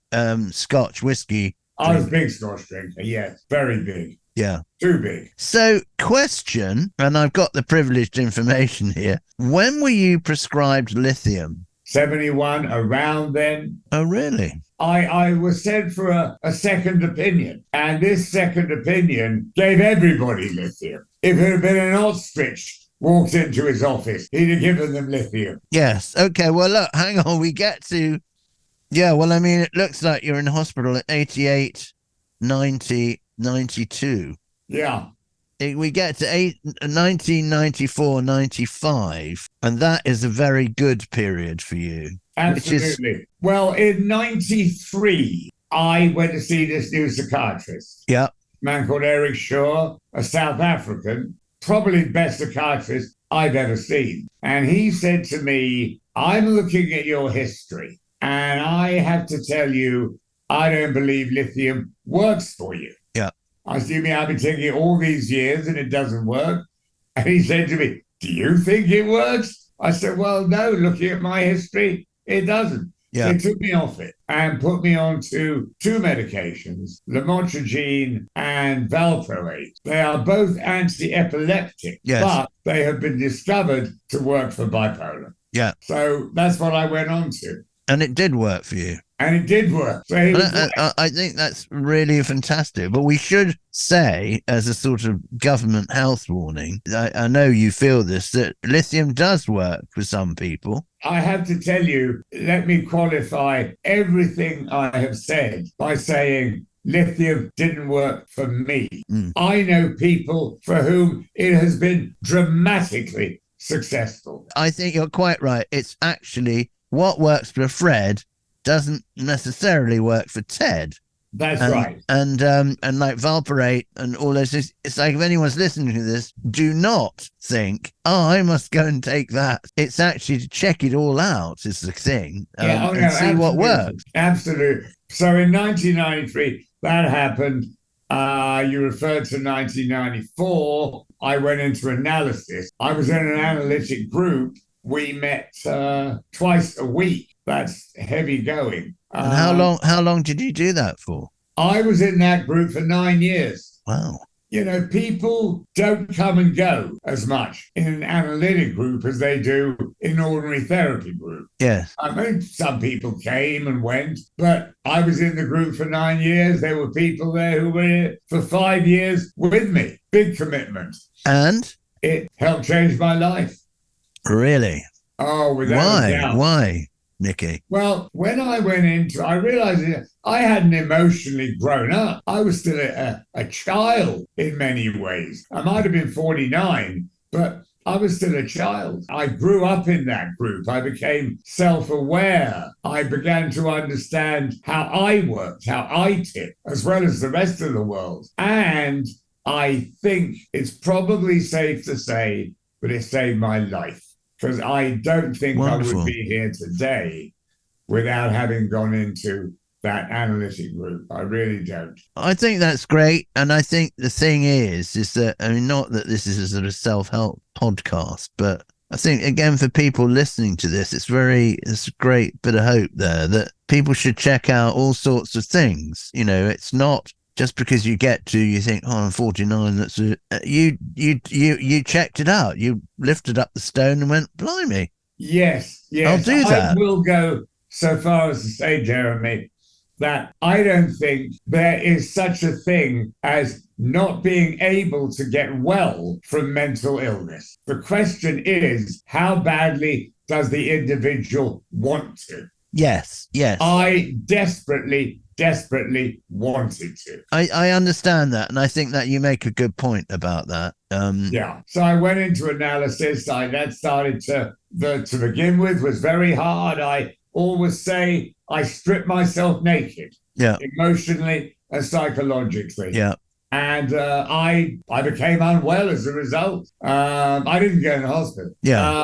Scotch whiskey I was a big Scotch drinker, yes. Very big. Yeah. Too big. So, question, and I've got the privileged information here. When were you prescribed lithium? 71, around then. Oh, really? I was sent for a second opinion, and this second opinion gave everybody lithium. If it had been an ostrich walked into his office, he'd have given them lithium. Yes. Okay, well, look, hang on. We get to... Yeah, well, I mean, it looks like you're in hospital at 88, 90, 92. Yeah. We get to 1994, 95, and that is a very good period for you. Absolutely. Well, in 93, I went to see this new psychiatrist. Yeah. A man called Eric Shaw, a South African, probably the best psychiatrist I've ever seen. And he said to me, I'm looking at your history, and I have to tell you, I don't believe lithium works for you. Yeah. I said, you mean I've been taking it all these years and it doesn't work? And he said to me, do you think it works? I said, well, no, looking at my history, it doesn't. Yeah. They took me off it and put me on to two medications, lamotrigine and valproate. They are both anti-epileptic, yes, but they have been discovered to work for bipolar. Yeah. So that's what I went on to. And it did work for you. And it did work. So I think that's really fantastic. But we should say, as a sort of government health warning, I know you feel this, that lithium does work for some people. I have to tell you, let me qualify everything I have said by saying lithium didn't work for me. I know people for whom it has been dramatically successful. I think you're quite right. It's actually what works for Fred doesn't necessarily work for Ted. That's right. And like valproate and all those things, it's like if anyone's listening to this, do not think, oh, I must go and take that. It's actually to check it all out is the thing, and see what works. Absolutely. So in 1993, that happened. You referred to 1994. I went into analysis. I was in an analytic group. We met twice a week. That's heavy going. And how long did you do that for? I was in that group for 9 years. Wow. People don't come and go as much in an analytic group as they do in an ordinary therapy group. Yes. I mean, some people came and went, but I was in the group for 9 years. There were people there who were here for 5 years with me. Big commitment. And? It helped change my life. Really? Oh, without a doubt. Why, Nicky? Well, when I went into, I realized I hadn't emotionally grown up. I was still a child in many ways. I might have been 49, but I was still a child. I grew up in that group. I became self-aware. I began to understand how I worked, how I ticked, as well as the rest of the world. And I think it's probably safe to say that it saved my life, because I don't think Wonderful. I would be here today without having gone into that analytic group. I really don't. I think that's great. And I think the thing is that, I mean, not that this is a sort of self-help podcast, but I think, again, for people listening to this, it's a great bit of hope there that people should check out all sorts of things. It's not just because you think, oh, I'm 49. That's you checked it out. You lifted up the stone and went, blimey. Yes. I'll do that. I will go so far as to say, Jeremy, that I don't think there is such a thing as not being able to get well from mental illness. The question is, how badly does the individual want to? Yes. I desperately wanted to. I understand that, and I think that you make a good point about that. Yeah. So I went into analysis. That started to begin with was very hard. I always say I stripped myself naked. Yeah. Emotionally and psychologically. Yeah. And I became unwell as a result. I didn't go in the hospital. Yeah.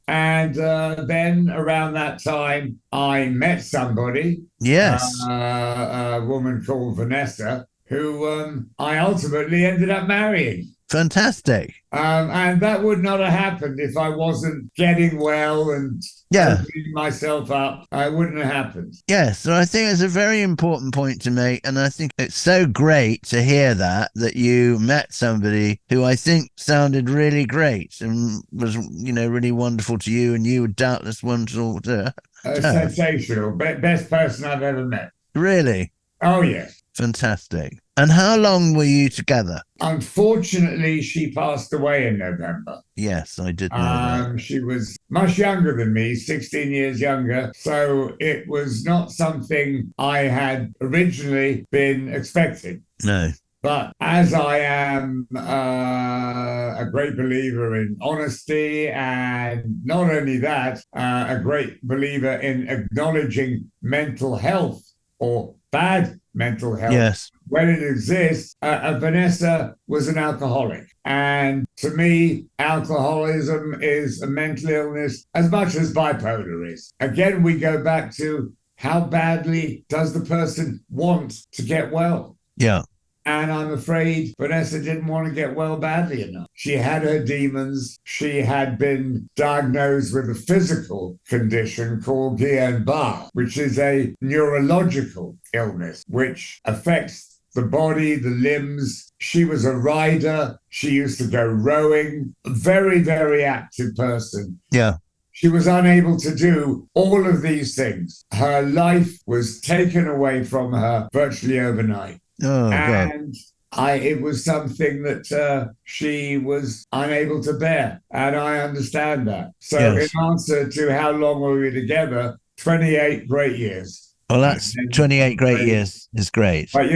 And then around that time, I met somebody. Yes. A woman called Vanessa, who I ultimately ended up marrying. Fantastic. And that would not have happened if I wasn't getting well and opening myself up. It wouldn't have happened. Yes, so I think it's a very important point to make, and I think it's so great to hear that you met somebody who I think sounded really great and was, really wonderful to you, and you were doubtless wonderful to her. Sensational. Best person I've ever met. Really? Oh, yes. Fantastic. And how long were you together? Unfortunately, she passed away in November. Yes, I did know that. She was much younger than me, 16 years younger. So it was not something I had originally been expecting. No. But as I am a great believer in honesty, and not only that, a great believer in acknowledging mental health or bad mental health. Yes. When it exists, Vanessa was an alcoholic. And to me, alcoholism is a mental illness as much as bipolar is. Again, we go back to how badly does the person want to get well? Yeah. And I'm afraid Vanessa didn't want to get well badly enough. She had her demons. She had been diagnosed with a physical condition called Guillain-Barré, which is a neurological illness which affects the body, the limbs. She was a rider. She used to go rowing. A very, very active person. Yeah. She was unable to do all of these things. Her life was taken away from her virtually overnight. Oh, and it was something that she was unable to bear. And I understand that. So in answer to how long were we together, 28 great years. Well, that's 28 great years is great. But,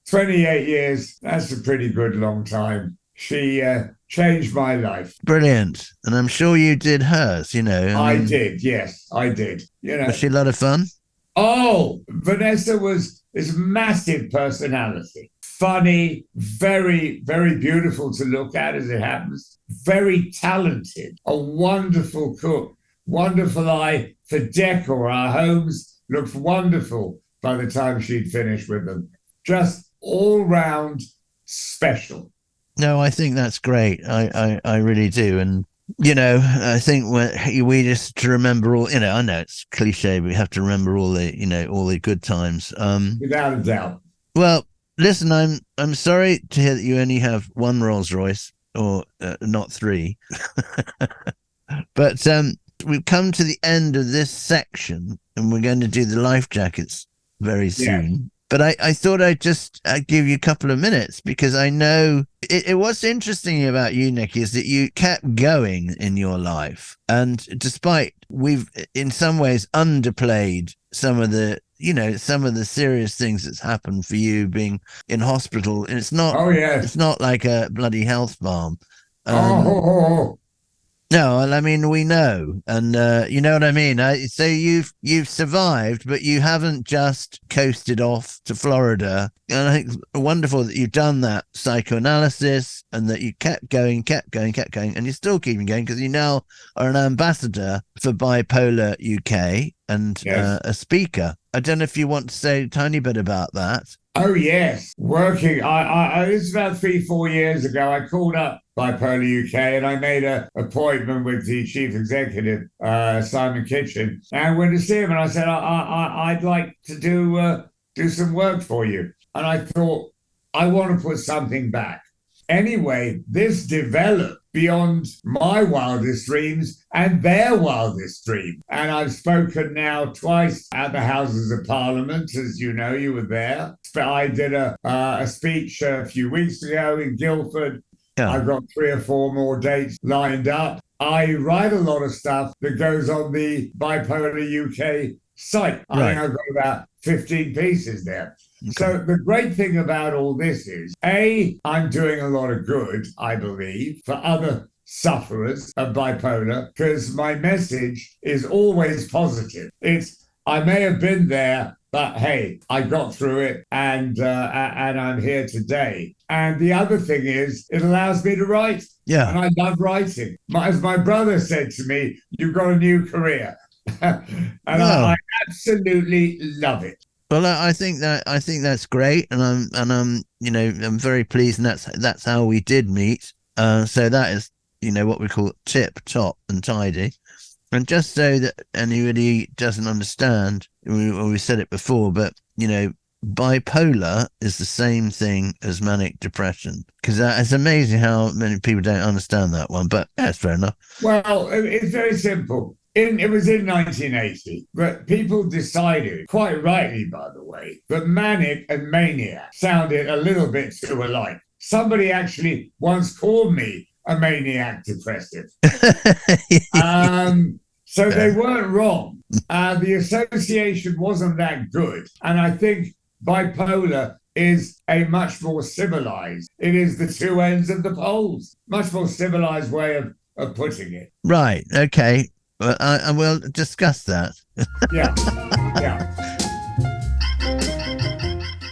28 years, that's a pretty good long time. She changed my life. Brilliant. And I'm sure you did hers, I did, yes, I did. Was she a lot of fun? Oh, Vanessa was this massive personality. Funny, very, very beautiful to look at as it happens. Very talented, a wonderful cook, wonderful eye for decor. Our homes looked wonderful by the time she'd finished with them. Just all round special. No, I think that's great. I really do. And, I think we just to remember all, I know it's cliche, but we have to remember all the good times. Without a doubt. Well, listen, I'm sorry to hear that you only have one Rolls Royce, or not three. But we've come to the end of this section, and we're going to do the life jackets very soon. Yeah. But I thought I'd give you a couple of minutes, because I know what's interesting about you, Nicky, is that you kept going in your life. And despite we've in some ways underplayed some of the serious things that's happened for you being in hospital. And it's not, it's not like a bloody health bomb. No, I mean, we know, and you know what I mean. So you've survived, but you haven't just coasted off to Florida. And I think it's wonderful that you've done that psychoanalysis, and that you kept going, and you're still keeping going, because you now are an ambassador for Bipolar UK and a speaker. I don't know if you want to say a tiny bit about that. Oh, yes. Working. This is about 3-4 years ago. I called up Bipolar UK and I made an appointment with the chief executive, Simon Kitchen. And I went to see him and I said, I'd like to do some work for you. And I thought, I want to put something back. Anyway, this developed beyond my wildest dreams and their wildest dream. And I've spoken now twice at the Houses of Parliament, as you know, you were there. I did a speech a few weeks ago in Guildford. Yeah. I've got 3 or 4 more dates lined up. I write a lot of stuff that goes on the Bipolar UK site. Right. I think I've got about 15 pieces there. Okay. So the great thing about all this is, I'm doing a lot of good, I believe, for other sufferers of bipolar, because my message is always positive. I may have been there, but hey, I got through it, and I'm here today. And the other thing is, it allows me to write. Yeah. And I love writing. As my brother said to me, you've got a new career. And I absolutely love it. Well, I think that's great, and I'm very pleased, and that's how we did meet. So that is what we call tip top and tidy. And just so that anybody doesn't understand, we said it before, but bipolar is the same thing as manic depression, because it's amazing how many people don't understand that one. But that's fair enough. Well, it's very simple. It was in 1980, but people decided, quite rightly, by the way, that manic and maniac sounded a little bit too alike. Somebody actually once called me a maniac depressive. So they weren't wrong. The association wasn't that good. And I think bipolar is a much more civilized, it is the two ends of the poles, much more civilized way of putting it. Right, okay. Well, I will discuss that. Yeah.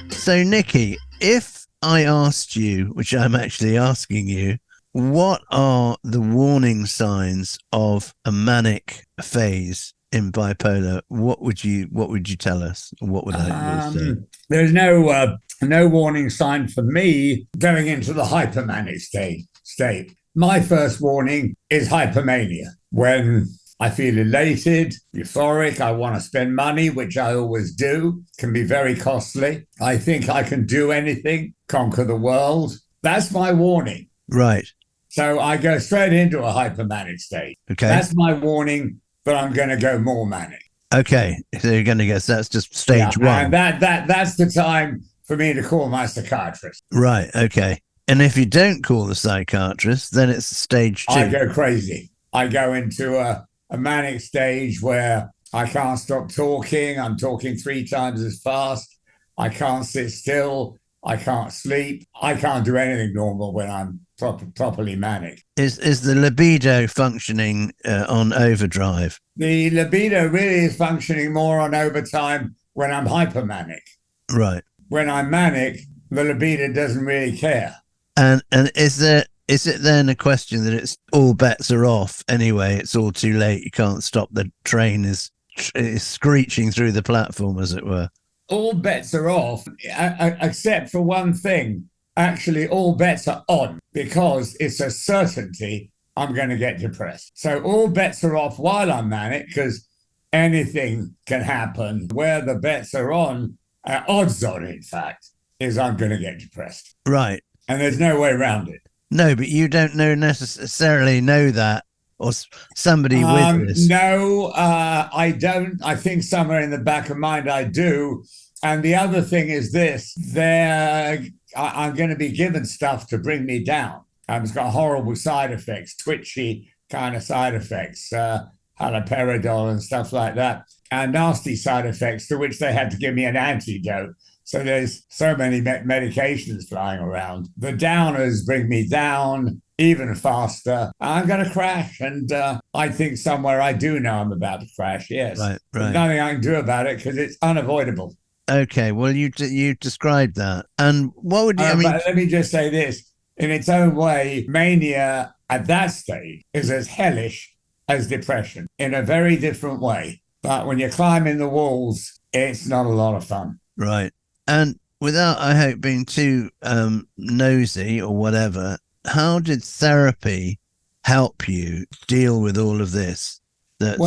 So, Nicky, if I asked you, which I'm actually asking you, what are the warning signs of a manic phase in bipolar? What would you tell us? What would I say? There's no warning sign for me going into the hypomanic state. My first warning is hypomania, when I feel elated, euphoric, I want to spend money, which I always do, can be very costly. I think I can do anything, conquer the world. That's my warning. Right. So I go straight into a hypomanic state. Okay. That's my warning, but I'm going to go more manic. Okay. So you're going to guess that's just stage one. And that's the time for me to call my psychiatrist. Right. Okay. And if you don't call the psychiatrist, then it's stage 2. I go crazy. I go into a manic stage where I can't stop talking. I'm talking 3 times as fast. I can't sit still. I can't sleep. I can't do anything normal when I'm properly manic. Is the libido functioning on overdrive? The libido really is functioning more on overtime when I'm hypomanic. Right. When I'm manic, the libido doesn't really care. And is it then a question that it's all bets are off anyway? It's all too late. You can't stop. The train is screeching through the platform, as it were. all bets are off, except for one thing. Actually, all bets are on because it's a certainty I'm going to get depressed. So all bets are off while I'm manic because anything can happen. Where the bets are on, odds on, in fact, is I'm going to get depressed. Right. And there's no way around it. No, but you don't necessarily know that, or somebody with this. No, I don't. I think somewhere in the back of mind I do. And the other thing is this: I'm going to be given stuff to bring me down. It's got horrible side effects, twitchy kind of side effects, haloperidol and stuff like that, and nasty side effects to which they had to give me an antidote. So there's so many medications flying around. The downers bring me down even faster. I'm going to crash. And I think somewhere I do know I'm about to crash, yes. Right. There's nothing I can do about it because it's unavoidable. Okay, well, you described that. And what would you, but let me just say this. In its own way, mania at that stage is as hellish as depression in a very different way. But when you're climbing the walls, it's not a lot of fun. Right. And without, I hope, being too nosy or whatever, how did therapy help you deal with all of this, the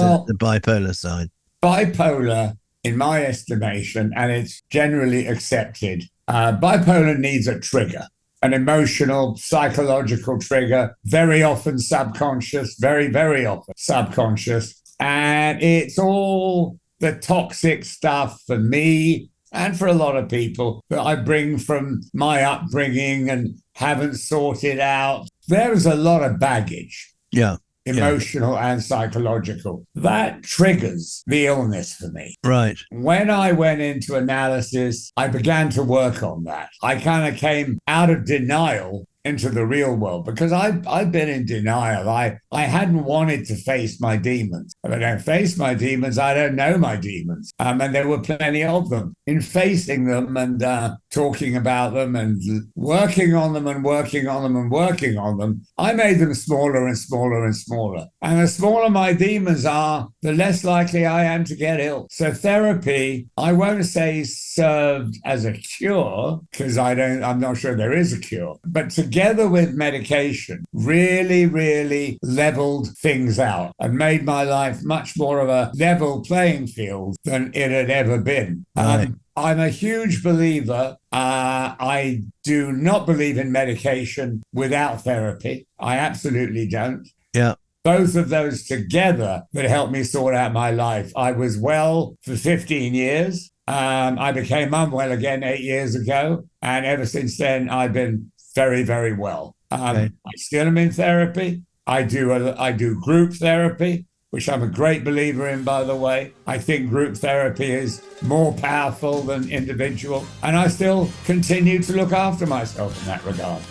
bipolar side? Bipolar, in my estimation, and it's generally accepted, bipolar needs a trigger, an emotional, psychological trigger, very often subconscious, very, very often subconscious. And it's all the toxic stuff for me and for a lot of people that I bring from my upbringing and haven't sorted out. There's a lot of baggage. Yeah. Emotional and psychological. That triggers the illness for me. Right. When I went into analysis, I began to work on that. I kind of came out of denial into the real world because I've been in denial. I hadn't wanted to face my demons. If I don't face my demons, I don't know my demons. And there were plenty of them. In facing them and talking about them and working on them and working on them and working on them, I made them smaller and smaller and smaller. And the smaller my demons are, the less likely I am to get ill. So therapy, I won't say served as a cure because I'm not sure there is a cure, but together with medication, really, really leveled things out and made my life much more of a level playing field than it had ever been. Right. I'm a huge believer. I do not believe in medication without therapy. I absolutely don't. Yeah. Both of those together that helped me sort out my life. I was well for 15 years. I became unwell again 8 years ago. And ever since then, I've been very, very well. Okay. I still am in therapy. I do group therapy, which I'm a great believer in, by the way. I think group therapy is more powerful than individual. And I still continue to look after myself in that regard.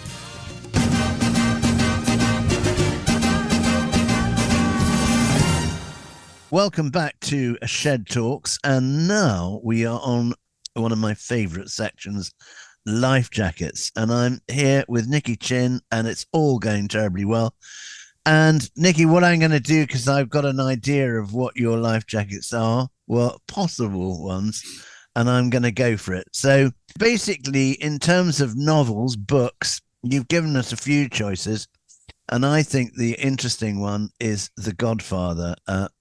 Welcome back to Shed Talks. And now we are on one of my favorite sections, life jackets. And I'm here with Nicky Chinn, and it's all going terribly well. And Nicky, what I'm going to do, because I've got an idea of what your life jackets are, well, possible ones, and I'm going to go for it. So basically, in terms of novels, books, you've given us a few choices. And I think the interesting one is The Godfather,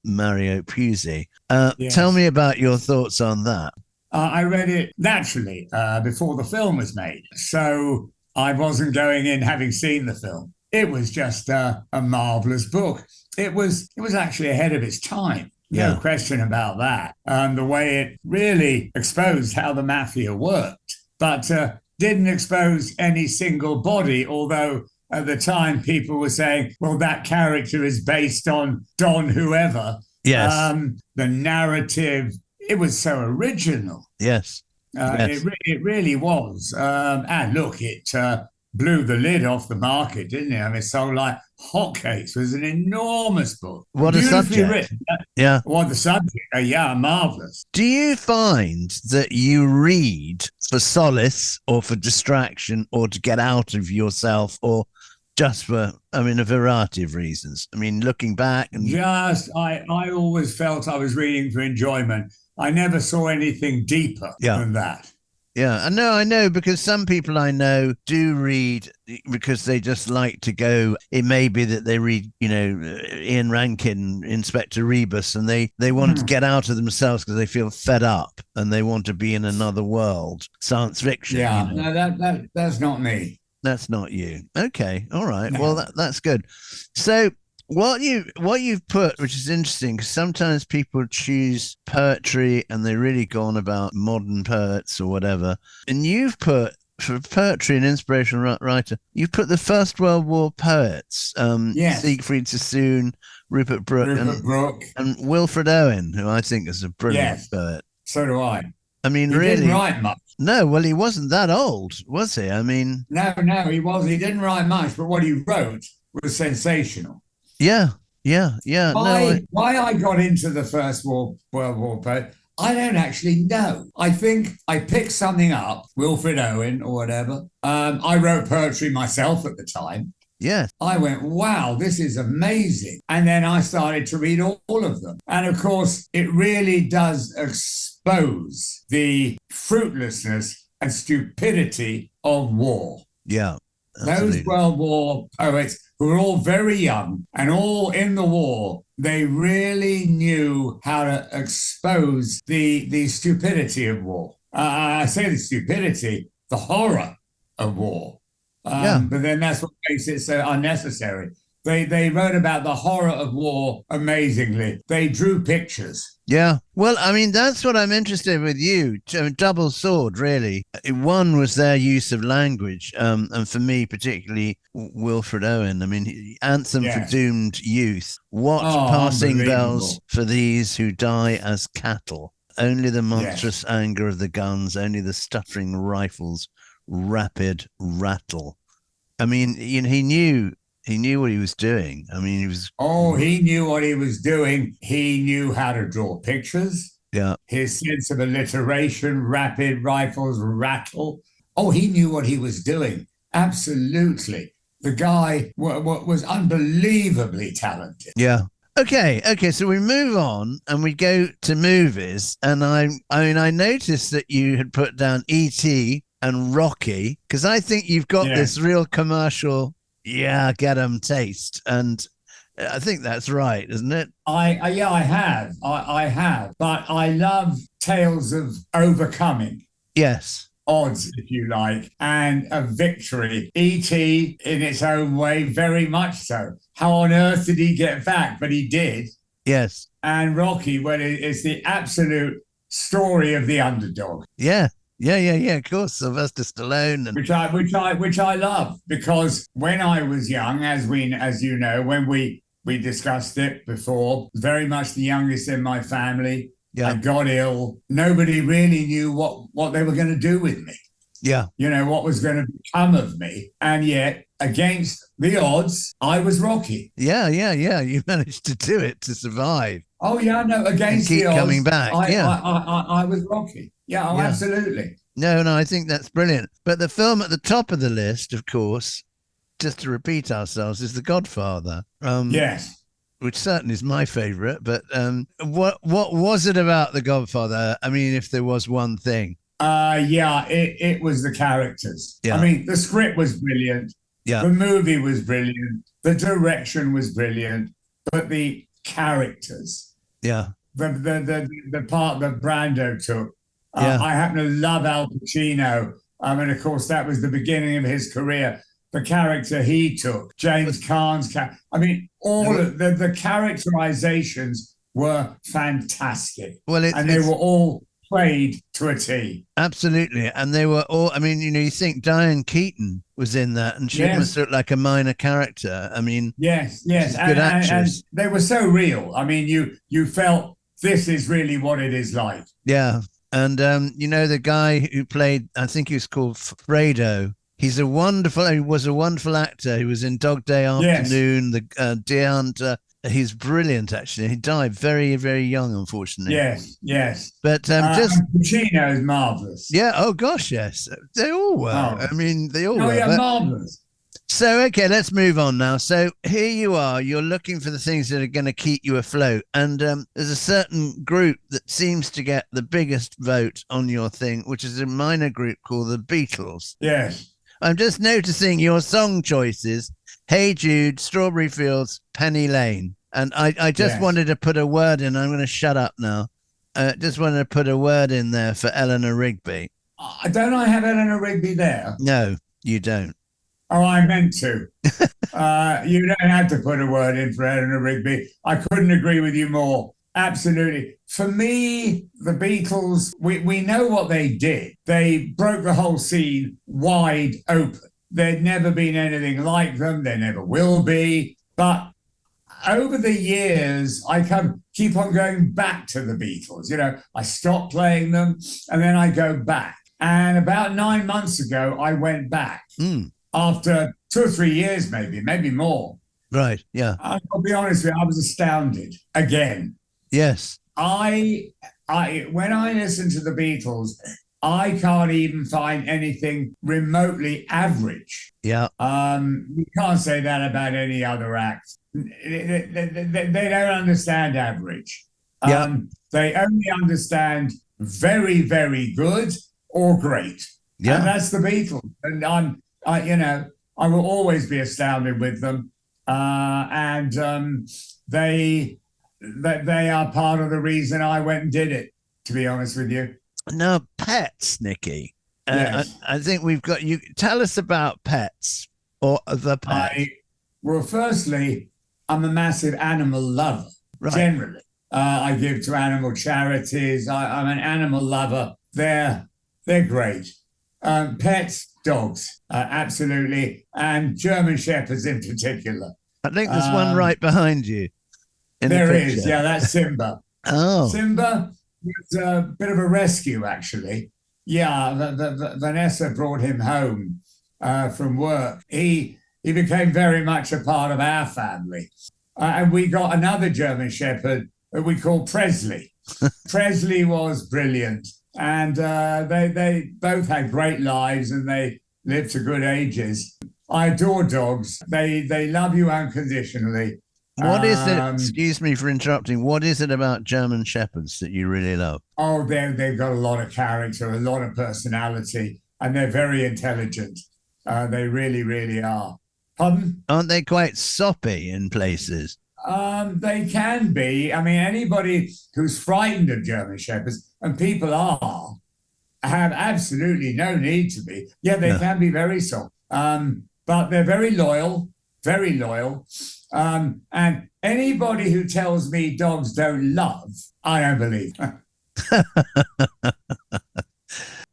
Mario Puzo. Yes. Tell me about your thoughts on that. I read it naturally before the film was made. So I wasn't going in having seen the film. It was just a marvelous book. It was actually ahead of its time. No question about that. The way it really exposed how the mafia worked, but didn't expose any single body, although at the time people were saying, well, that character is based on Don whoever. Yes. The narrative, it was so original. Yes. Yes. It really was. And look, it blew the lid off the market, didn't it? I mean, it sold like hotcakes. It was an enormous book. What a subject. Written. Yeah. What the subject. Marvelous. Do you find that you read for solace or for distraction or to get out of yourself or just for, a variety of reasons? I mean, looking back and... I always felt I was reading for enjoyment. I never saw anything deeper than that. Yeah, I know, because some people I know do read because they just like to go. It may be that they read, Ian Rankin, Inspector Rebus, and they want to get out of themselves because they feel fed up and they want to be in another world, science fiction. Yeah, no, that's not me. That's not you. Okay, all right. No. Well, that's good. So what you've put, which is interesting, because sometimes people choose poetry and they really go on about modern poets or whatever, and you've put, for poetry and inspirational writer, you've put the First World War poets, Yes. Siegfried Sassoon, Rupert Brooke, and Wilfred Owen, who I think is a brilliant poet. So do I. I mean, he really didn't write much. No, well, he wasn't that old, was he? I mean, no, he wasn't. He didn't write much, but what he wrote was sensational. Yeah. Why I got into the First World War poet, I don't actually know. I think I picked something up, Wilfred Owen or whatever. I wrote poetry myself at the time. Yeah. I went, wow, this is amazing. And then I started to read all of them. And of course, it really does expose the fruitlessness and stupidity of war. Yeah. Absolutely. Those World War poets, who were all very young and all in the war, they really knew how to expose the stupidity of war. I say the stupidity, the horror of war. But then that's what makes it so unnecessary. They wrote about the horror of war amazingly. They drew pictures. Yeah. Well, I mean, that's what I'm interested in with you. Double sword, really. One was their use of language. And for me, particularly Wilfred Owen. I mean, Anthem for Doomed Youth. What passing bells for these who die as cattle. Only the monstrous anger of the guns, only the stuttering rifles, rapid rattle. I mean, he knew what he was doing. I mean, he knew what he was doing. He knew how to draw pictures. Yeah. His sense of alliteration, rapid rifles, rattle. Oh, he knew what he was doing. Absolutely. The guy was unbelievably talented. Yeah. Okay. So we move on and we go to movies. And I noticed that you had put down E.T. and Rocky, because I think you've got this real commercial, get 'em taste. And I think that's right, isn't it? I have. I have. But I love tales of overcoming. Yes. Odds, if you like, and a victory. E.T. in its own way, very much so. How on earth did he get back? But he did. Yes. And Rocky, well, it's the absolute story of the underdog. Yeah. Of course, Sylvester Stallone, and which I love, because when I was young, as you know, when we discussed it before, very much the youngest in my family. I got ill. Nobody really knew what they were going to do with me. Yeah, what was going to become of me, and yet against the odds, I was Rocky. Yeah. You managed to do it, to survive. Oh yeah, no, against the odds, coming back. I was Rocky. Yeah, absolutely. No, I think that's brilliant. But the film at the top of the list, of course, just to repeat ourselves, is The Godfather. Yes. Which certainly is my favourite. But what was it about The Godfather? I mean, if there was one thing. It was the characters. Yeah. I mean, the script was brilliant. Yeah. The movie was brilliant. The direction was brilliant. But the characters. Yeah. The part that Brando took. I happen to love Al Pacino. And of course, that was the beginning of his career. The character he took, James Caan's character. I mean, all of the characterizations were fantastic. Well, they were all played to a T. Absolutely. And they were all, I mean, you think Diane Keaton was in that, and she must look like a minor character. I mean, yes. Good actress. And they were so real. I mean, you felt this is really what it is like. Yeah. And, the guy who played, I think he was called Fredo. He was a wonderful actor. He was in Dog Day Afternoon, the Deer Hunter. He's brilliant, actually. He died very, very young, unfortunately. Yes. But Pacino is marvellous. Yeah, oh gosh, yes. They all were. I mean, they all were. Yeah, marvellous. So, okay, let's move on now. So, here you are. You're looking for the things that are going to keep you afloat. And there's a certain group that seems to get the biggest vote on your thing, which is a minor group called the Beatles. Yes. I'm just noticing your song choices: Hey Jude, Strawberry Fields, Penny Lane. And I just Yes. wanted to put a word in. I'm going to shut up now. Just wanted to put a word in there for Eleanor Rigby. Don't I have Eleanor Rigby there? No, you don't. Oh, I meant to. You don't have to put a word in for Eleanor Rigby. I couldn't agree with you more. Absolutely. For me, the Beatles, we know what they did. They broke the whole scene wide open. There'd never been anything like them. There never will be. But over the years, I keep on going back to the Beatles. You know, I stop playing them and then I go back. And about 9 months ago, I went back. After 2 or 3 years, maybe more. Right. Yeah. I'll be honest with you, I was astounded again. Yes. I when I listen to the Beatles, I can't even find anything remotely average. Yeah. You can't say that about any other act. They don't understand average. Yeah. They only understand very, very good or great. Yeah. And that's the Beatles. And I will always be astounded with them. They are part of the reason I went and did it, to be honest with you. Now, pets, Nicky. Yes. I think we've got you. Tell us about pets or the pet. Well, firstly, I'm a massive animal lover, Right. generally. I give to animal charities. I'm an animal lover. They're great. Pets, dogs, absolutely, and German shepherds in particular. I think there's one right behind you. There is, yeah, that's Simba. Oh, Simba was a bit of a rescue, actually. Yeah, Vanessa brought him home from work. He became very much a part of our family. And we got another German shepherd that we call Presley. Presley was brilliant. And they both had great lives and they lived to good ages. I adore dogs. They love you unconditionally. what is it? Excuse me for interrupting. What is it about German shepherds that you really love? Oh, they've got a lot of character, a lot of personality, and they're very intelligent. They really, really are. Pardon? Aren't they quite soppy in places? They can be. I mean, anybody who's frightened of German shepherds, and people are, have absolutely no need to be. Yeah, they can be very soft, but they're very loyal, very loyal. And anybody who tells me dogs don't love, I don't believe.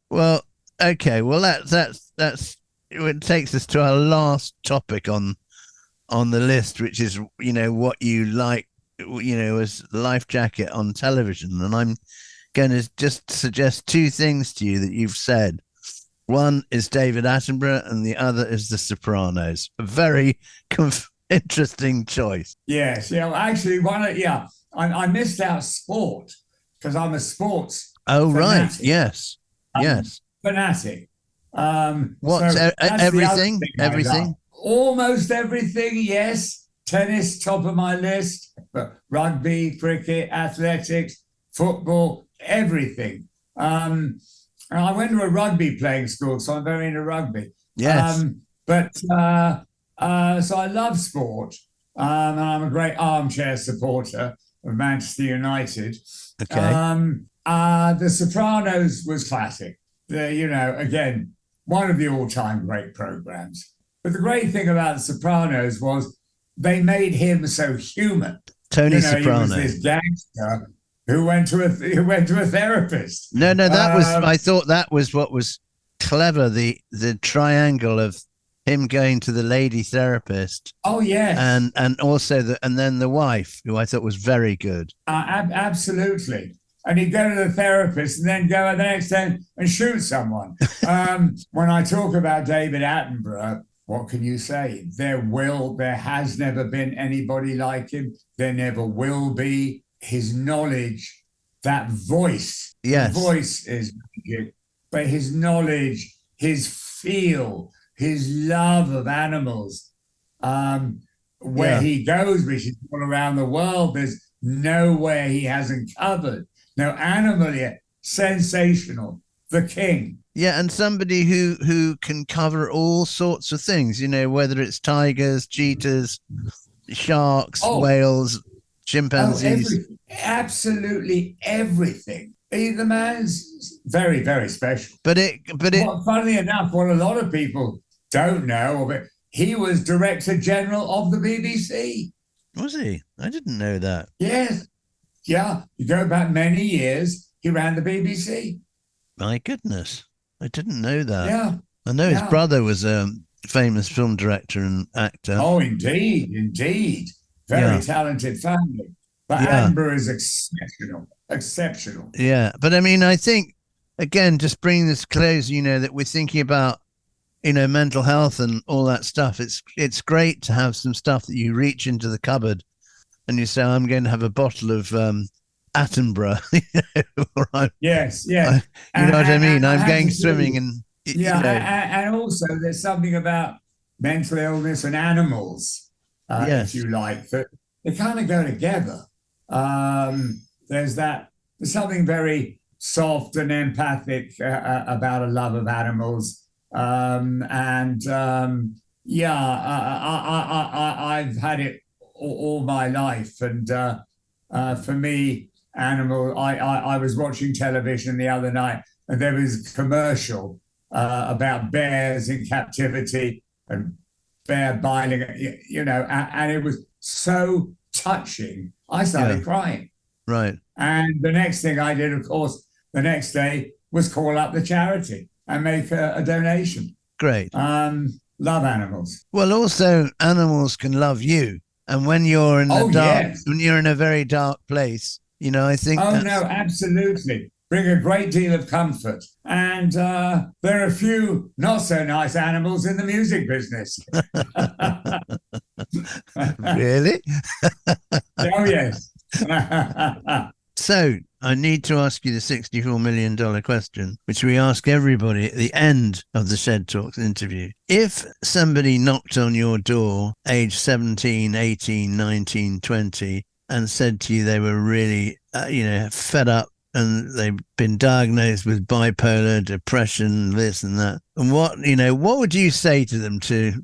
Well, okay. Well, that's it takes us to our last topic on the list, which is, you know, what you like, you know, as life jacket on television. And I'm going to just suggest two things to you that you've said. One is David Attenborough and the other is The Sopranos. A very interesting choice. Yes, yeah. Well, actually, I missed out sport because I'm a sports. Oh, fanatic. right. Yes. Yes. Fanatic. What? So that's everything? the other thing I Everything? love. Almost everything, yes. Tennis, top of my list. But rugby, cricket, athletics, football, everything. And I went to a rugby playing school, so I'm very into rugby. Yes. So I love sport. And I'm a great armchair supporter of Manchester United. Okay. The Sopranos was classic. Again, one of the all-time great programs. But the great thing about The Sopranos was they made him so human. Tony Soprano. He was this gangster who went to a therapist. No, that was. I thought that was what was clever. The triangle of him going to the lady therapist. Oh yes, and also then the wife, who I thought was very good. Absolutely. And he'd go to the therapist and then go the next day and shoot someone. When I talk about David Attenborough, what can you say? There has never been anybody like him. There never will be. His knowledge, that voice, Yes. the voice is magic, but his knowledge, his feel, his love of animals. Where he goes, which is all around the world, there's nowhere he hasn't covered. No animal yet. Sensational. The king. Yeah, and somebody who can cover all sorts of things, whether it's tigers, cheetahs, sharks, whales, chimpanzees. Absolutely everything. The man's very, very special. But funnily enough, what a lot of people don't know, but he was Director General of the BBC. Was he? I didn't know that. Yes. Yeah. You go back many years, he ran the BBC. My goodness. I didn't know that. Yeah. I know his brother was a famous film director and actor. Oh, indeed. Very talented family. But Amber is exceptional. Yeah. But I mean, I think, again, just bringing this close, that we're thinking about, mental health and all that stuff. It's great to have some stuff that you reach into the cupboard and you say, I'm going to have a bottle of Attenborough. Yes. You know what I mean? I'm going swimming and... and also there's something about mental illness and animals, if you like, that they kind of go together. There's something very soft and empathic about a love of animals. I've had it all my life, and for me, animal. I was watching television the other night, and there was a commercial about bears in captivity and bear biting, and it was so touching. I started crying. Right. And the next thing I did, of course, the next day was call up the charity and make a donation. Great. Love animals. Well, also animals can love you, and when you're in the dark, when you're in a very dark place, I think. Oh no, absolutely. Bring a great deal of comfort. And there are a few not so nice animals in the music business. Really? Oh yes. So I need to ask you the $64 million question, which we ask everybody at the end of the Shed Talks interview. If somebody knocked on your door, age 17, 18, 19, 20, and said to you they were really, fed up and they've been diagnosed with bipolar, depression, this and that, and what would you say to them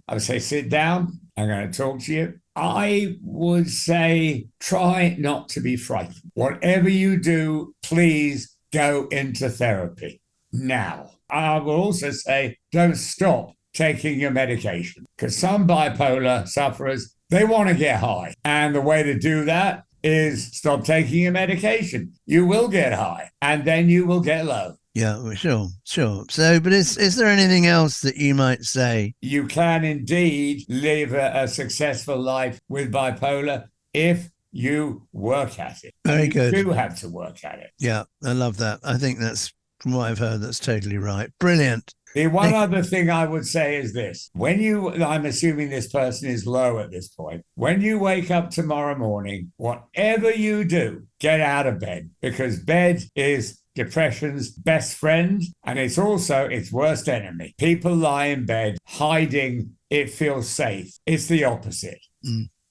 I would say, sit down. I'm going to talk to you. I would say, try not to be frightened. Whatever you do, please go into therapy now. I will also say, don't stop taking your medication, because some bipolar sufferers, they want to get high. And the way to do that is stop taking your medication. You will get high, and then you will get low. Yeah, sure. So, but is there anything else that you might say? You can indeed live a successful life with bipolar if you work at it. Very good. You do have to work at it. Yeah, I love that. I think that's, from what I've heard, that's totally right. Brilliant. The one other thing I would say is this. I'm assuming this person is low at this point. When you wake up tomorrow morning, whatever you do, get out of bed, because bed is depression's best friend, and it's also its worst enemy. People lie in bed hiding, it feels safe. It's the opposite.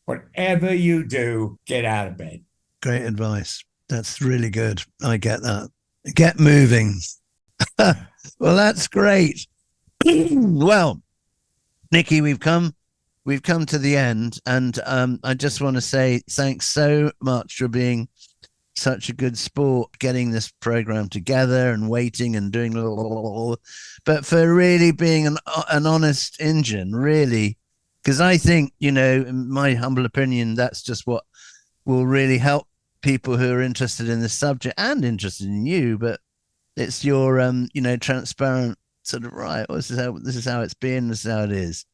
Whatever you do, get out of bed. Great advice. That's really good. I get that. Get moving. Well, that's great. Well, Nicky, we've come to the end, and I just want to say thanks so much for being such a good sport, getting this program together and waiting and doing, but for really being an honest Indian, really, because I think, in my humble opinion, that's just what will really help people who are interested in this subject and interested in you. But it's your, transparent sort of, right, this is how it's been, this is how it is.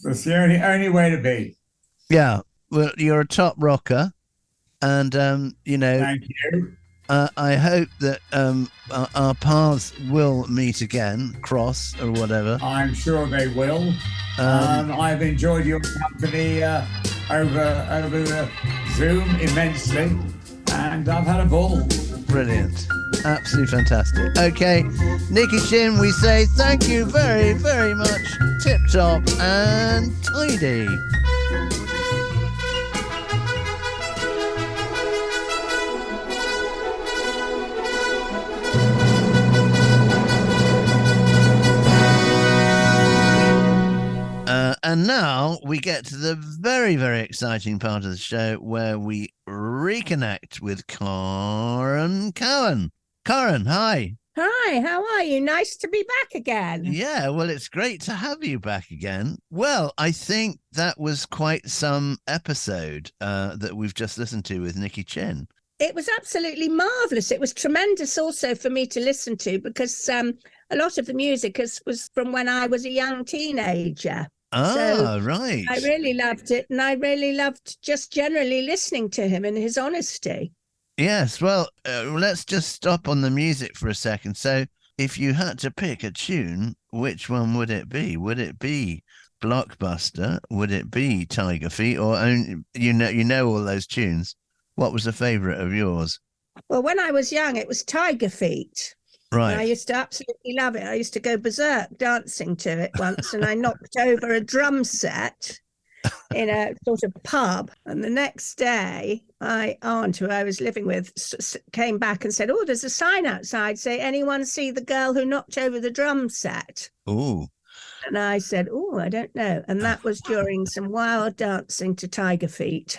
It's the only way to be. Yeah. Well, you're a top rocker. And, Thank you. I hope that our paths will meet again, cross or whatever. I'm sure they will. I've enjoyed your company over Zoom immensely, and I've had a ball. Brilliant. Absolutely fantastic. Okay, Nicky Chinn, we say thank you very, very much. Tip top and tidy. And now we get to the very, very exciting part of the show where we reconnect with Karen Cowan. Karen, hi. Hi, how are you? Nice to be back again. Yeah, well, it's great to have you back again. Well, I think that was quite some episode that we've just listened to with Nicky Chinn. It was absolutely marvellous. It was tremendous also for me to listen to because a lot of the music was from when I was a young teenager. Right. I really loved it, and I really loved just generally listening to him and his honesty. Yes, well, let's just stop on the music for a second. So, if you had to pick a tune, which one would it be? Would it be Blockbuster? Would it be Tiger Feet? Or you know all those tunes? What was a favourite of yours? Well, when I was young, it was Tiger Feet. Right. And I used to absolutely love it. I used to go berserk dancing to it once, and I knocked over a drum set in a sort of pub. And the next day, my aunt, who I was living with, came back and said, "Oh, there's a sign outside. Say, anyone see the girl who knocked over the drum set?" Oh. And I said, "Oh, I don't know." And that was during some wild dancing to Tiger Feet.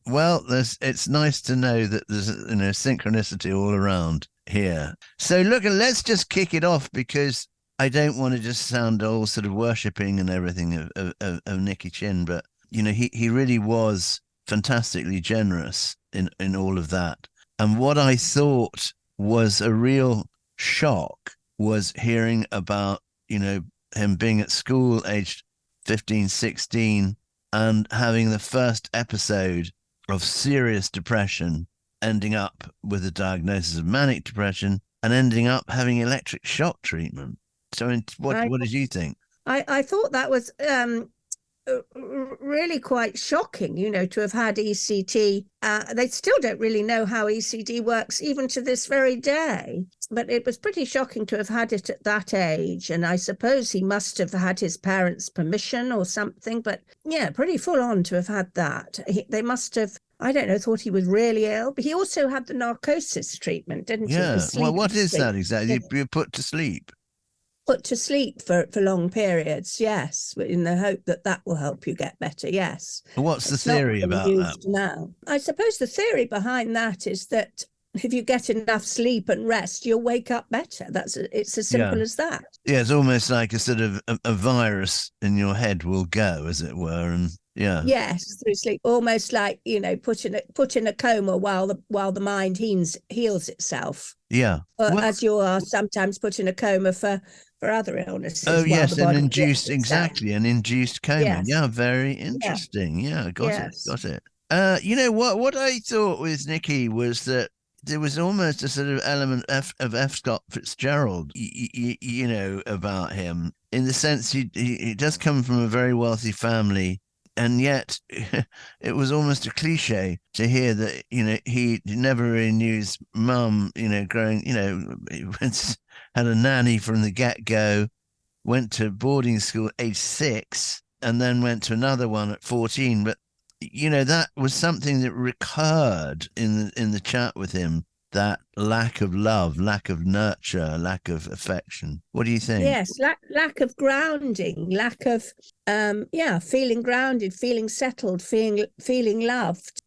Well, it's nice to know that there's synchronicity all around here. So look, let's just kick it off because I don't want to just sound all sort of worshipping and everything of Nicky Chinn, but he really was fantastically generous in all of that. And what I thought was a real shock was hearing about him being at school aged 15, 16 and having the first episode of serious depression, ending up with a diagnosis of manic depression and ending up having electric shock treatment. So what did you think? I thought that was really quite shocking, to have had ECT. They still don't really know how ECD works, even to this very day. But it was pretty shocking to have had it at that age. And I suppose he must have had his parents' permission or something. But yeah, pretty full on to have had that. They must have, I don't know, thought he was really ill. But he also had the narcosis treatment, didn't he? Yeah. Well, what is that exactly? You're put to sleep. Put to sleep for long periods, yes, in the hope that will help you get better, yes. What's the theory about that? Now, I suppose the theory behind that is that if you get enough sleep and rest, you'll wake up better. It's as simple as that. Yeah, it's almost like a sort of a virus in your head will go, as it were, and yeah. Yes, through sleep, almost like put in a coma while the mind heals itself. Yeah, as you are sometimes put in a coma for other illnesses. Oh yes, an induced coma. Yeah, very interesting. Yeah, got it. What I thought with Nicky was that there was almost a sort of element of F. Scott Fitzgerald, about him, in the sense he does come from a very wealthy family, and yet it was almost a cliche to hear that, he never really knew his mum, growing, had a nanny from the get-go, went to boarding school age 6, and then went to another one at 14. But that was something that recurred in the chat with him, that lack of love, lack of nurture, lack of affection. What do you think? Yes, lack of grounding, lack of feeling grounded, feeling settled, feeling loved.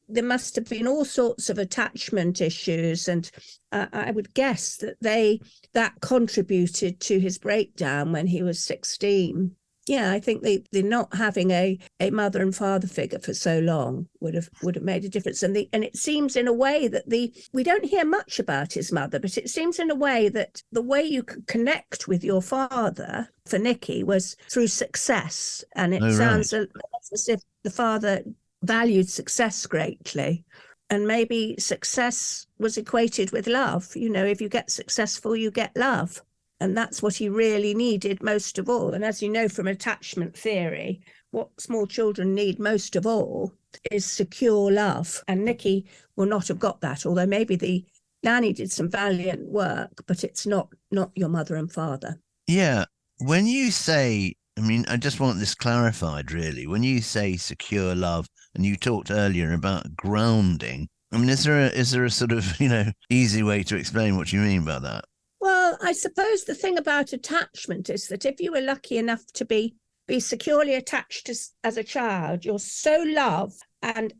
There must have been all sorts of attachment issues, and I would guess that contributed to his breakdown when he was 16. Yeah, I think they're not having a mother and father figure for so long would have made a difference. And it seems in a way that we don't hear much about his mother, but it seems in a way that the way you could connect with your father for Nicky was through success. And it sounds as if the father valued success greatly. And maybe success was equated with love. If you get successful, you get love. And that's what he really needed most of all. And as you know from attachment theory, what small children need most of all is secure love. And Nicky will not have got that, although maybe Nanny did some valiant work, but it's not your mother and father. Yeah. When you say, I mean, I just want this clarified really. When you say secure love, and you talked earlier about grounding, I mean, is there a sort of, easy way to explain what you mean by that? Well, I suppose the thing about attachment is that if you were lucky enough to be securely attached as a child, you're so loved and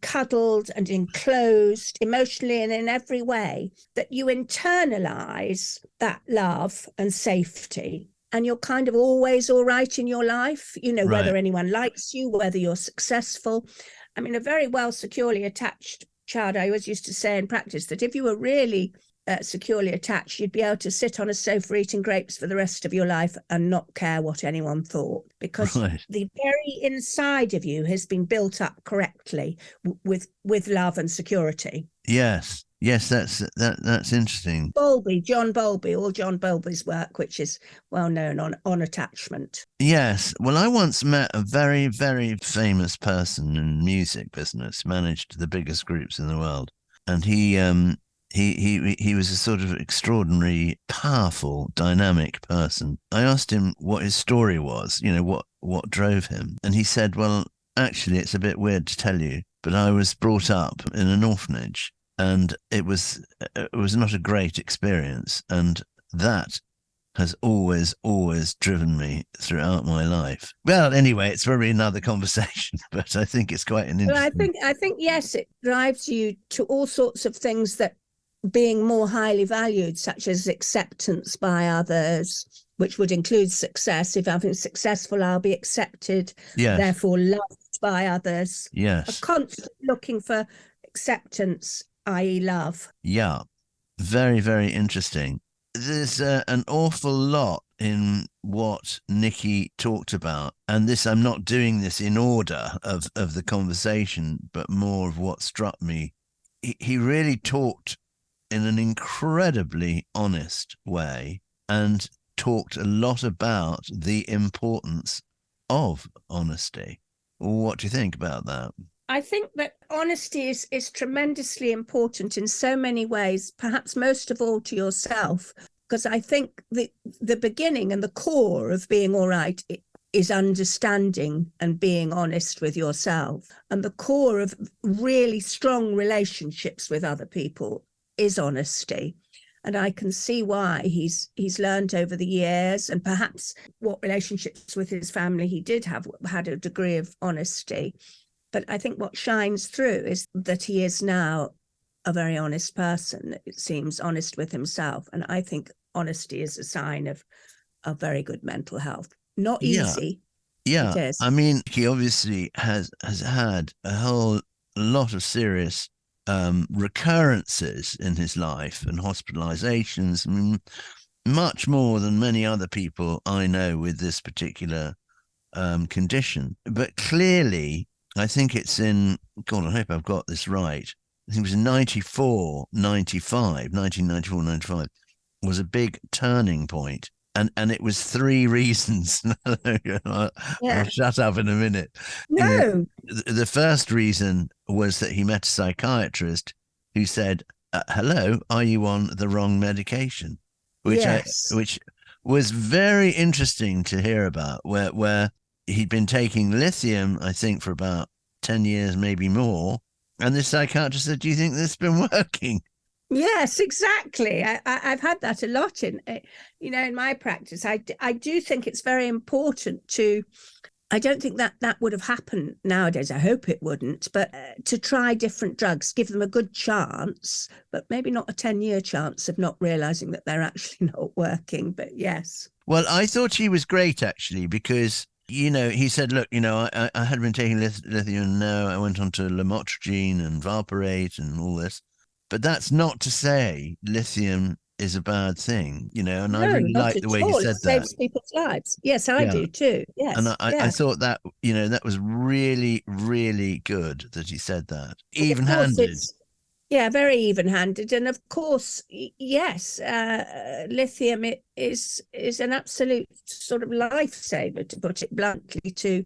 cuddled and enclosed emotionally and in every way that you internalize that love and safety. And you're kind of always all right in your life, Right. whether anyone likes you, whether you're successful. I mean, a very well securely attached child, I always used to say in practice that if you were really securely attached, you'd be able to sit on a sofa eating grapes for the rest of your life and not care what anyone thought, because Right. the very inside of you has been built up correctly with love and security. Yes. That's interesting. John Bowlby, all John Bowlby's work, which is well known on attachment. Yes. Well, I once met a very, very famous person in music business, managed the biggest groups in the world. And he was a sort of extraordinary, powerful, dynamic person. I asked him what his story was, what drove him. And he said, well, actually, it's a bit weird to tell you, but I was brought up in an orphanage. And it was not a great experience. And that has always driven me throughout my life. Well, anyway, it's probably another conversation, but I think it's quite an interesting... Well, I think, yes, it drives you to all sorts of things that being more highly valued, such as acceptance by others, which would include success. If I'm successful, I'll be accepted, Yes. therefore loved by others. Yes. A constant looking for acceptance, i.e. love. Yeah, very, very interesting. There's an awful lot in what Nicky talked about. And this, I'm not doing this in order of the conversation, but more of what struck me. He really talked in an incredibly honest way and talked a lot about the importance of honesty. What do you think about that? I think that honesty is tremendously important in so many ways, perhaps most of all to yourself, because I think the beginning and the core of being all right is understanding and being honest with yourself. And the core of really strong relationships with other people is honesty. And I can see why he's learned over the years, and perhaps what relationships with his family he did have had a degree of honesty. But I think what shines through is that he is now a very honest person, it seems, honest with himself. And I think honesty is a sign of very good mental health. Not easy. Yeah. It is. I mean, he obviously has had a whole lot of serious recurrences in his life and hospitalizations. I mean, much more than many other people I know with this particular condition. But clearly, I think it's in, God, I hope I've got this right. I think it was in 1994, 95, was a big turning point. And it was 3 reasons. I'll shut up in a minute. No. The first reason was that he met a psychiatrist who said, hello, are you on the wrong medication? Which was very interesting to hear about, where he'd been taking lithium, I think, for about 10 years, maybe more. And the psychiatrist said, do you think this has been working? Yes, exactly. I've had that a lot in my practice. I do think it's very important I don't think that would have happened nowadays. I hope it wouldn't, but to try different drugs, give them a good chance, but maybe not a 10-year chance of not realizing that they're actually not working. But yes. Well, I thought he was great, actually, because he said, look, I had been taking lithium, and now I went on to lamotrigine and valproate and all this. But that's not to say lithium is a bad thing, and I really like the way he said that. It saves people's lives. Yes, I do too. Yes. And I thought that, that was really, really good that he said that. Even-handed. Yeah, very even-handed. And of course, yes, lithium is an absolute sort of lifesaver, to put it bluntly, to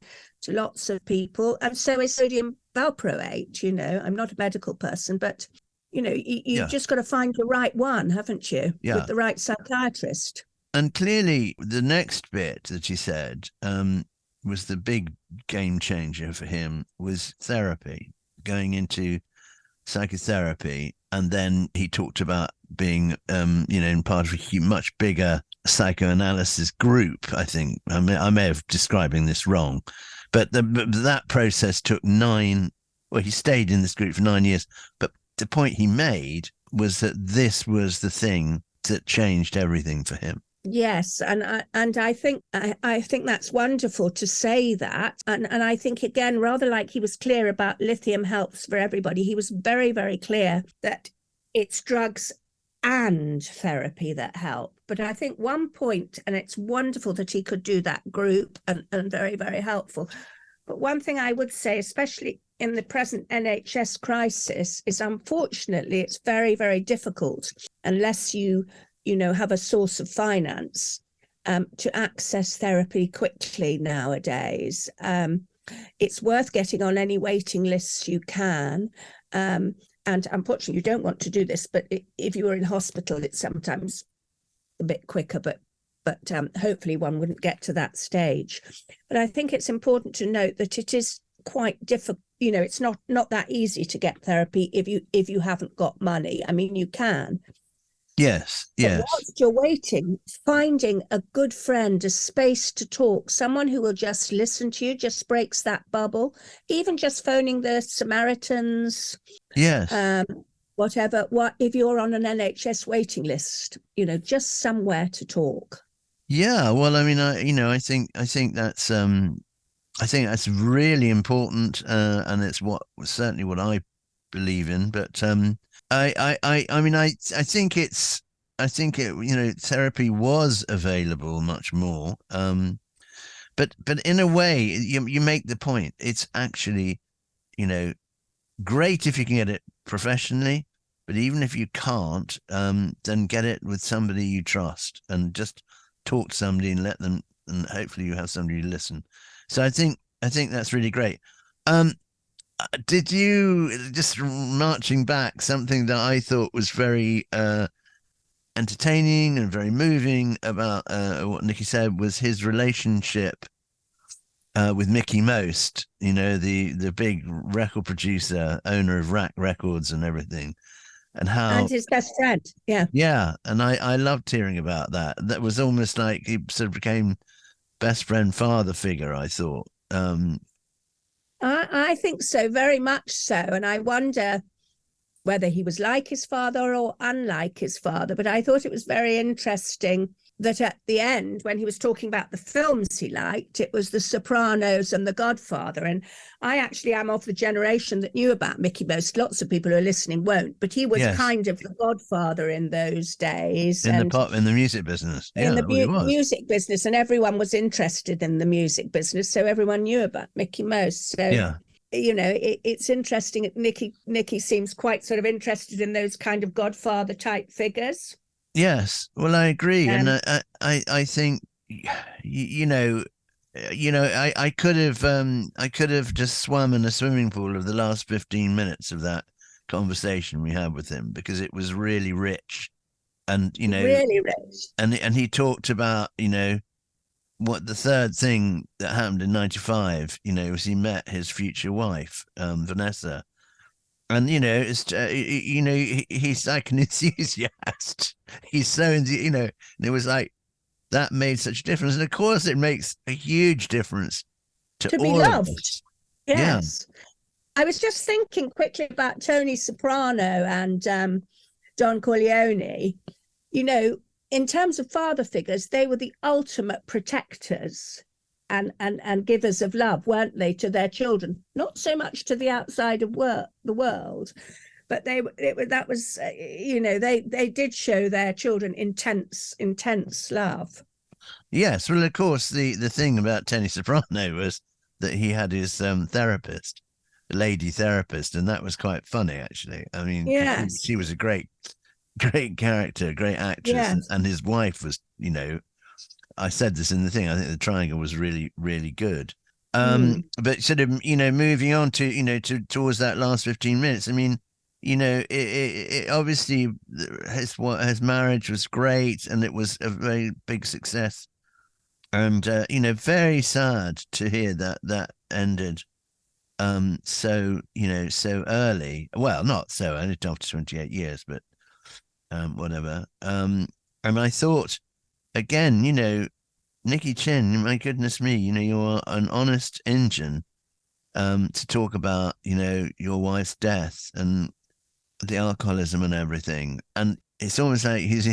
lots of people. And so is sodium valproate. I'm not a medical person, but you've just got to find the right one, haven't you? Yeah. With the right psychiatrist. And clearly, the next bit that he said was the big game changer for him was therapy, going into psychotherapy. And then he talked about being, in part of a much bigger psychoanalysis group, I think. I may have describing this wrong, but that process took he stayed in this group for 9 years. But the point he made was that this was the thing that changed everything for him. Yes, and I think that's wonderful to say that, and I think again, rather like he was clear about lithium helps for everybody, he was very, very clear that it's drugs and therapy that help. But I think one point, and it's wonderful that he could do that group and very, very helpful. But one thing I would say, especially in the present NHS crisis, is unfortunately it's very, very difficult unless you have a source of finance to access therapy quickly nowadays. It's worth getting on any waiting lists you can. And unfortunately, you don't want to do this, but if you were in hospital, it's sometimes a bit quicker, but hopefully one wouldn't get to that stage. But I think it's important to note that it is quite difficult. It's not that easy to get therapy if you haven't got money. I mean, you can. Yes. But whilst you're waiting, finding a good friend, a space to talk, someone who will just listen to you, just breaks that bubble, even just phoning the Samaritans. Yes. Whatever. What if you're on an NHS waiting list? Just somewhere to talk. Yeah. Well, I mean, I think that's really important, and it's certainly what I believe in. But I think therapy was available much more. But in a way, you make the point. It's actually, great if you can get it professionally, but even if you can't, then get it with somebody you trust and just talk to somebody and let them, and hopefully you have somebody to listen. So I think that's really great. Did you, just marching back, something that I thought was very entertaining and very moving about what Nicky said was his relationship with Mickey Most, the big record producer, owner of Rack Records and everything, and his best friend. Yeah. And I loved hearing about that. That was almost like he sort of became best friend, father figure, I thought. I think so, very much so. And I wonder whether he was like his father or unlike his father. But I thought it was very interesting that at the end, when he was talking about the films he liked, it was The Sopranos and The Godfather. And I actually am of the generation that knew about Mickey Most. Lots of people who are listening won't, but he was kind of the godfather in those days. In the music business. In the music business. And everyone was interested in the music business. So everyone knew about Mickey Most. So, yeah. It's interesting. Nicky seems quite sort of interested in those kind of godfather type figures. Yes, well, I agree, and I think I could have just swum in a swimming pool of the last 15 minutes of that conversation we had with him, because it was really rich, and really rich, and he talked about what the third thing that happened in '95 was he met his future wife, Vanessa. And he's like an enthusiast. He's so and it was like that made such a difference. And of course, it makes a huge difference to all be loved. Of us. Yes, yeah. I was just thinking quickly about Tony Soprano and Don Corleone. In terms of father figures, they were the ultimate protectors and givers of love, weren't they, to their children? Not so much to the outside of the world, but they did show their children intense love. Yes, well, of course, the thing about Tony Soprano was that he had his therapist, lady therapist, and that was quite funny, actually. I mean, yes. She was a great character, great actress, yes. and his wife was, I said this in the thing, I think the triangle was really, really good. But sort of, moving on to, towards that last 15 minutes, I mean, obviously his marriage was great and it was a very big success. And, very sad to hear that ended so early. Well, not so early, after 28 years, but whatever. And I thought, again, Nicky Chinn, my goodness me, you're an honest engine to talk about, your wife's death and the alcoholism and everything. And it's almost like he's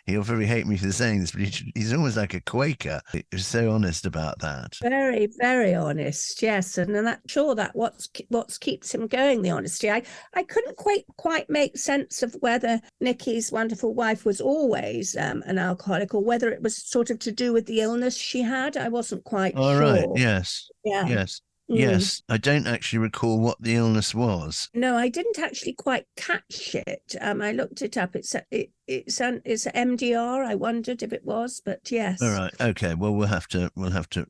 he'll probably hate me for saying this, but he's almost like a Quaker. He's so honest about that. Very, very honest, yes, and I'm sure that what's keeps him going, the honesty. I couldn't quite make sense of whether Nicky's wonderful wife was always an alcoholic, or whether it was sort of to do with the illness she had. I wasn't quite All sure. right, yes, Yeah. yes. Yes, I don't actually recall what the illness was. No, I didn't actually quite catch it. I looked it up. It's MDR. I wondered if it was, but yes. All right. Okay. Well, we'll have to we'll have to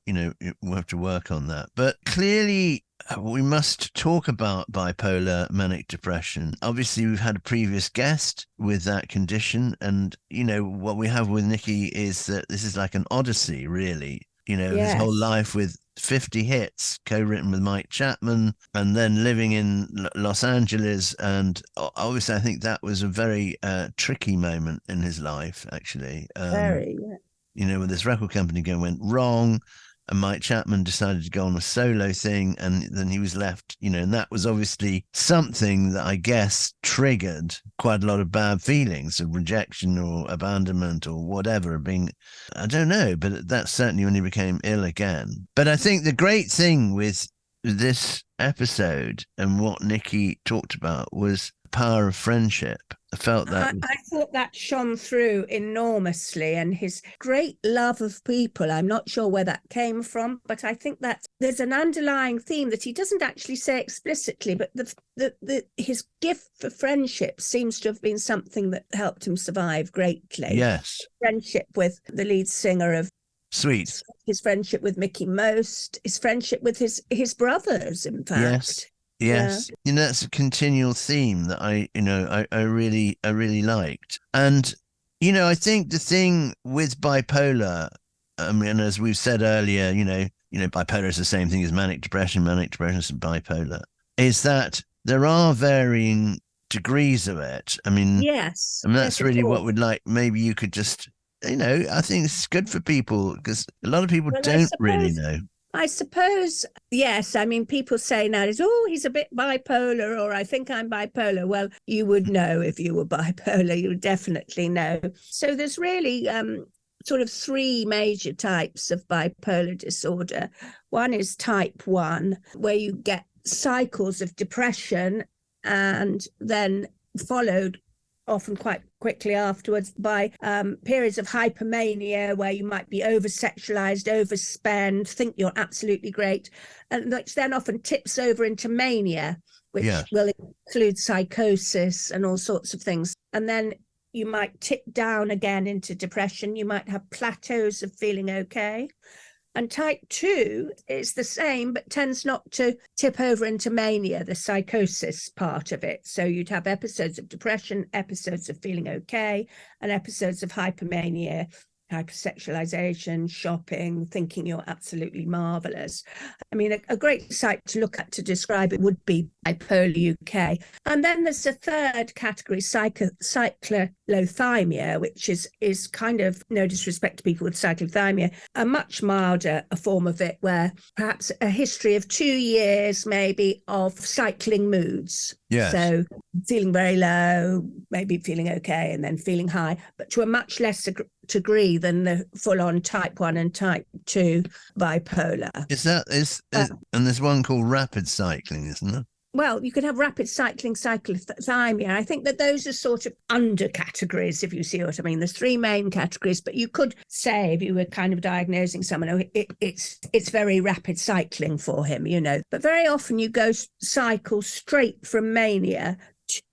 work on that. But clearly, we must talk about bipolar manic depression. Obviously, we've had a previous guest with that condition, and what we have with Nicky is that this is like an odyssey, really. His whole life with 50 hits, co-written with Mike Chapman, and then living in Los Angeles. And obviously, I think that was a very tricky moment in his life, actually. Very, yeah. When this record company went wrong, and Mike Chapman decided to go on a solo thing, and then he was left, and that was obviously something that I guess triggered quite a lot of bad feelings of rejection or abandonment or whatever, I don't know, but that's certainly when he became ill again. But I think the great thing with this episode and what Nicky talked about was the power of friendship. I felt that. I thought that shone through enormously, and his great love of people. I'm not sure where that came from, but I think that there's an underlying theme that he doesn't actually say explicitly, but his gift for friendship seems to have been something that helped him survive greatly. Yes. Friendship with the lead singer of Sweet. His friendship with Mickey Most, his friendship with his brothers, in fact. Yes, that's a continual theme that I really liked. And I think the thing with bipolar, I mean, as we've said earlier, bipolar is the same thing as manic depression is bipolar, is that there are varying degrees of it. I mean, yes, and that's really what we'd like. Maybe you could just, I think it's good for people, because a lot of people don't really know. I suppose, yes. I mean, people say now, he's a bit bipolar, or I think I'm bipolar. Well, you would know if you were bipolar. You would definitely know. So there's really sort of three major types of bipolar disorder. One is type 1, where you get cycles of depression and then followed often quite quickly afterwards by periods of hypermania, where you might be over-sexualized, overspend, think you're absolutely great, and which then often tips over into mania, which will include psychosis and all sorts of things. And then you might tip down again into depression. You might have plateaus of feeling okay. And type 2 is the same, but tends not to tip over into mania, the psychosis part of it. So you'd have episodes of depression, episodes of feeling okay, and episodes of hypermania, hypersexualization, shopping, thinking you're absolutely marvelous. I mean, a great site to look at to describe it would be Bipolar UK. And then there's a third category, cyclothymia, which is kind of, no disrespect to people with cyclothymia, a much milder form of it, where perhaps a history of 2 years maybe of cycling moods. Yes. So feeling very low, maybe feeling okay, and then feeling high, but to a much less degree than the full-on type 1 and type 2 bipolar. And there's one called rapid cycling, isn't there? Well, you could have rapid cycling, cyclothymia. I think that those are sort of under categories, if you see what I mean. There's three main categories, but you could say, if you were kind of diagnosing someone, it's very rapid cycling for him, But very often you cycle straight from mania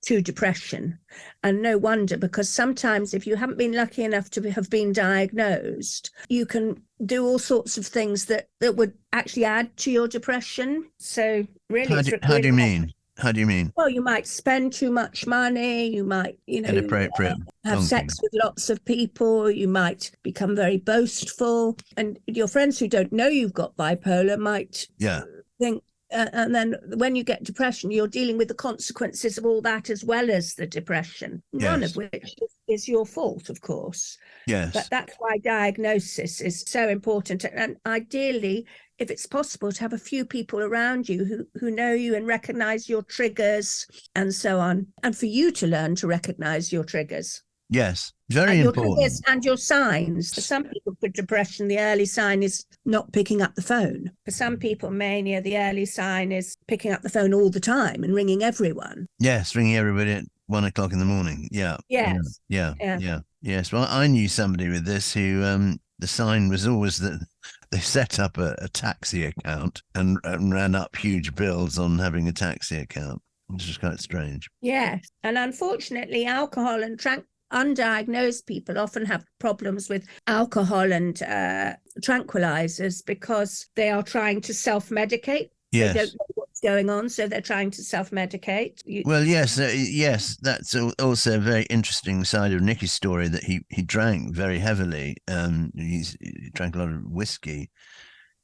to depression. And no wonder, because sometimes if you haven't been lucky enough to have been diagnosed, you can do all sorts of things that would actually add to your depression. So really, how do you mean? How do you mean? Well, you might spend too much money. You might, Inappropriate have donkey. sex with lots of people. You might become very boastful. And your friends who don't know you've got bipolar might Yeah. think, and then when you get depression, you're dealing with the consequences of all that as well as the depression, none Yes. of which is your fault, of course. Yes. But that's why diagnosis is so important. And ideally, if it's possible, to have a few people around you who know you and recognize your triggers and so on, and for you to learn to recognize your triggers. Yes. Very Your important. triggers and your signs. For some people with depression, the early sign is not picking up the phone. For some people, mania, the early sign is picking up the phone all the time and ringing everyone. Yes, ringing everybody at 1 o'clock in the morning. Yeah. Yes. Yeah. Yes. Well, I knew somebody with this who the sign was always that they set up a taxi account and ran up huge bills on having a taxi account, which is quite strange. Yes. And unfortunately, alcohol and undiagnosed people often have problems with alcohol and tranquilizers because they are trying to self-medicate. Yes. They don't know what's going on, so they're trying to self-medicate. Well, yes, that's also a very interesting side of Nicky's story, that he drank very heavily. He drank a lot of whiskey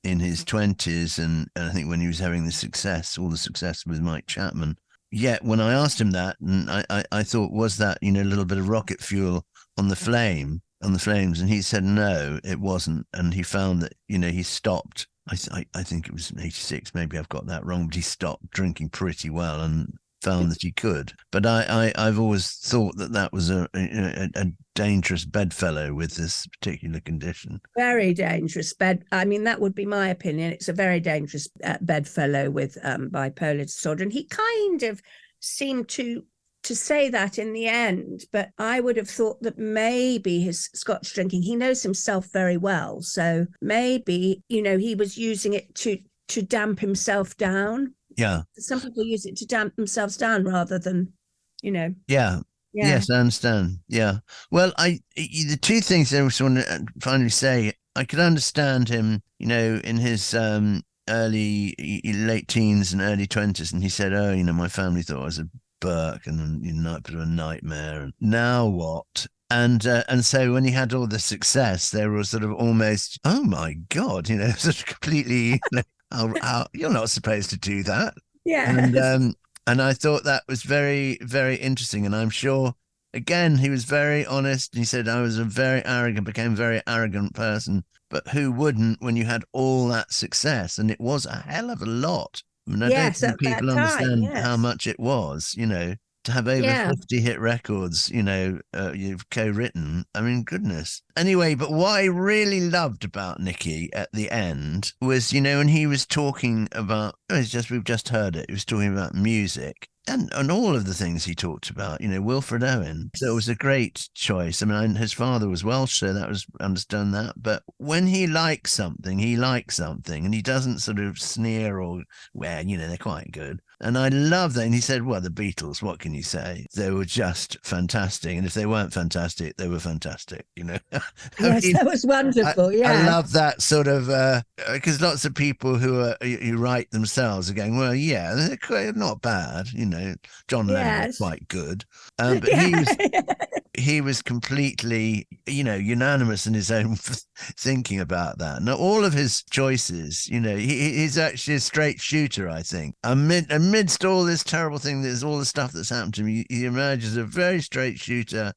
in his 20s, and I think when he was having all the success with Mike Chapman. Yet when I asked him that, and I thought, was that a little bit of rocket fuel on the flames, and he said no, it wasn't, and he found that he stopped. I think it was in 86, maybe I've got that wrong, but he stopped drinking pretty well and found that he could. But I've always thought that was a dangerous bedfellow with this particular condition. Very dangerous that would be my opinion. It's a very dangerous bedfellow with bipolar disorder. And he kind of seemed to say that in the end, but I would have thought that maybe his Scotch drinking, he knows himself very well. So maybe, he was using it to damp himself down. Yeah. Some people use it to damp themselves down rather than, Yeah. Yes, I understand. Yeah. Well, the two things I just want to finally say, I could understand him, in his late teens and early 20s, and he said, "Oh, my family thought I was a Burke and a bit of a nightmare, and now what?" And so when he had all the success, they were sort of almost, "Oh my God," sort of completely. You're not supposed to do that. Yeah. And I thought that was very, very interesting. And I'm sure, again, he was very honest. He said, I was became a very arrogant person. But who wouldn't when you had all that success? And it was a hell of a lot. I mean, I don't think people understand how much it was, to have over 50 hit records, you've co-written. I mean, goodness. Anyway, but what I really loved about Nicky at the end was, when he was talking about, we've just heard it, he was talking about music and all of the things he talked about, Wilfred Owen. So it was a great choice. I mean, his father was Welsh, so that was, understand that. But when he likes something, and he doesn't sort of sneer or, they're quite good. And I love that. And he said, well, the Beatles, what can you say? They were just fantastic. And if they weren't fantastic, they were fantastic, Yes, that was wonderful. I love that sort of, because lots of people who write themselves are going, well, yeah, they're not bad. John Lennon was quite good. But he was completely, unanimous in his own thinking about that. Now, all of his choices, he's actually a straight shooter, I think. Amidst all this terrible thing, there's all the stuff that's happened to him, he emerges a very straight shooter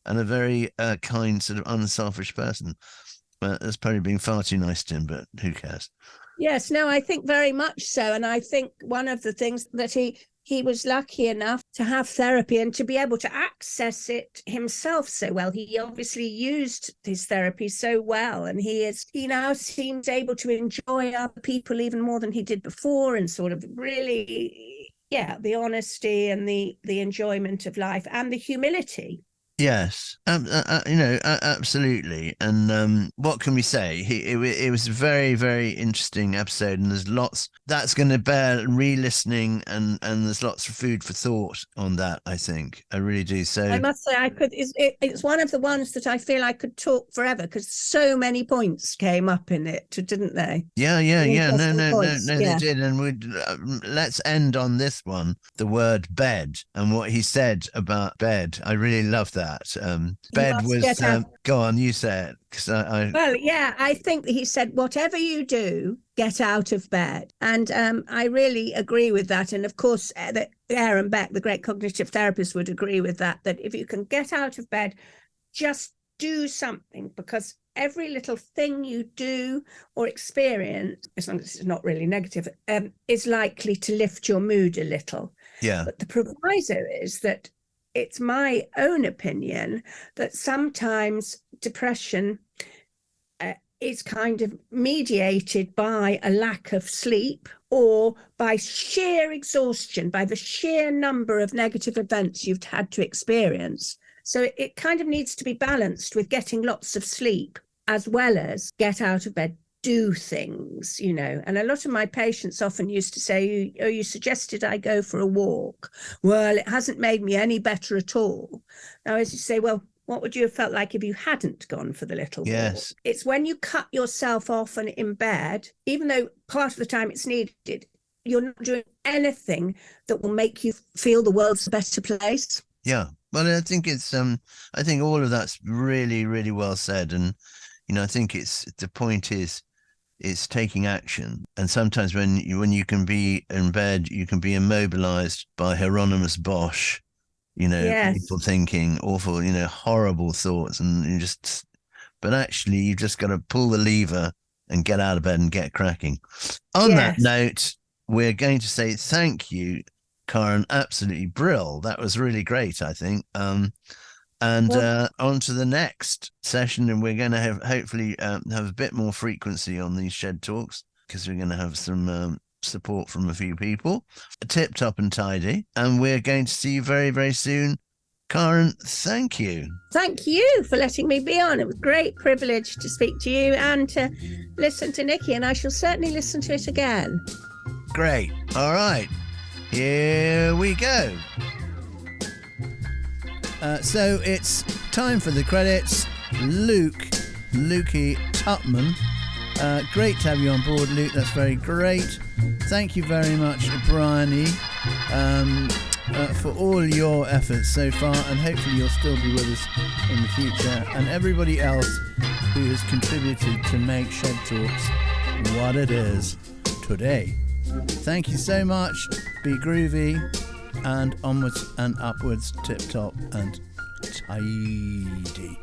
and a very kind, sort of unselfish person. That's probably being far too nice to him, but who cares? Yes, no, I think very much so. And I think one of the things that he was lucky enough to have therapy and to be able to access it himself so well. He obviously used his therapy so well, and he now seems able to enjoy other people even more than he did before, and sort of really, the honesty and the enjoyment of life and the humility. Yes, absolutely. And what can we say? It was a very, very interesting episode, and there's lots that's going to bear re-listening, and there's lots of food for thought on that. I think I really do. So I must say, it's one of the ones that I feel I could talk forever because so many points came up in it, didn't they? Yeah. No, Points. they did. And let's end on this one. The word bed and what he said about bed. I really love that. Bed was. Go on, you say it. 'Cause Well, yeah, I think he said, whatever you do, get out of bed. And I really agree with that. And of course, Aaron Beck, the great cognitive therapist, would agree with that if you can get out of bed, just do something, because every little thing you do or experience, as long as it's not really negative, is likely to lift your mood a little. Yeah. But the proviso is that it's my own opinion that sometimes depression is kind of mediated by a lack of sleep or by sheer exhaustion, by the sheer number of negative events you've had to experience. So it kind of needs to be balanced with getting lots of sleep as well as get out of bed, do things, and a lot of my patients often used to say, you suggested I go for a walk. Well, it hasn't made me any better at all. Now, as you say, well, what would you have felt like if you hadn't gone for the little walk? It's when you cut yourself off and in bed, even though part of the time it's needed, you're not doing anything that will make you feel the world's a better place. Yeah. Well, I think it's I think all of that's really, really well said. And I think the point is it's taking action. And sometimes when you can be in bed, you can be immobilized by Hieronymus Bosch, people thinking awful, horrible thoughts, and but actually you've just got to pull the lever and get out of bed and get cracking. On that note, we're going to say thank you, Karen. Absolutely brill. That was really great, I think. And on to the next session, and we're going to hopefully have a bit more frequency on these Shed Talks, because we're going to have some support from a few people. Tip top and tidy, and we're going to see you very, very soon. Karen, thank you. Thank you for letting me be on. It was a great privilege to speak to you and to listen to Nicky, and I shall certainly listen to it again. Great. All right. Here we go. So it's time for the credits. Lukey Tutman. Great to have you on board, Luke. That's very great. Thank you very much, Bryony, for all your efforts so far, and hopefully you'll still be with us in the future, and everybody else who has contributed to make Shed Talks what it is today. Thank you so much. Be groovy, and onwards and upwards, tip top and tidy.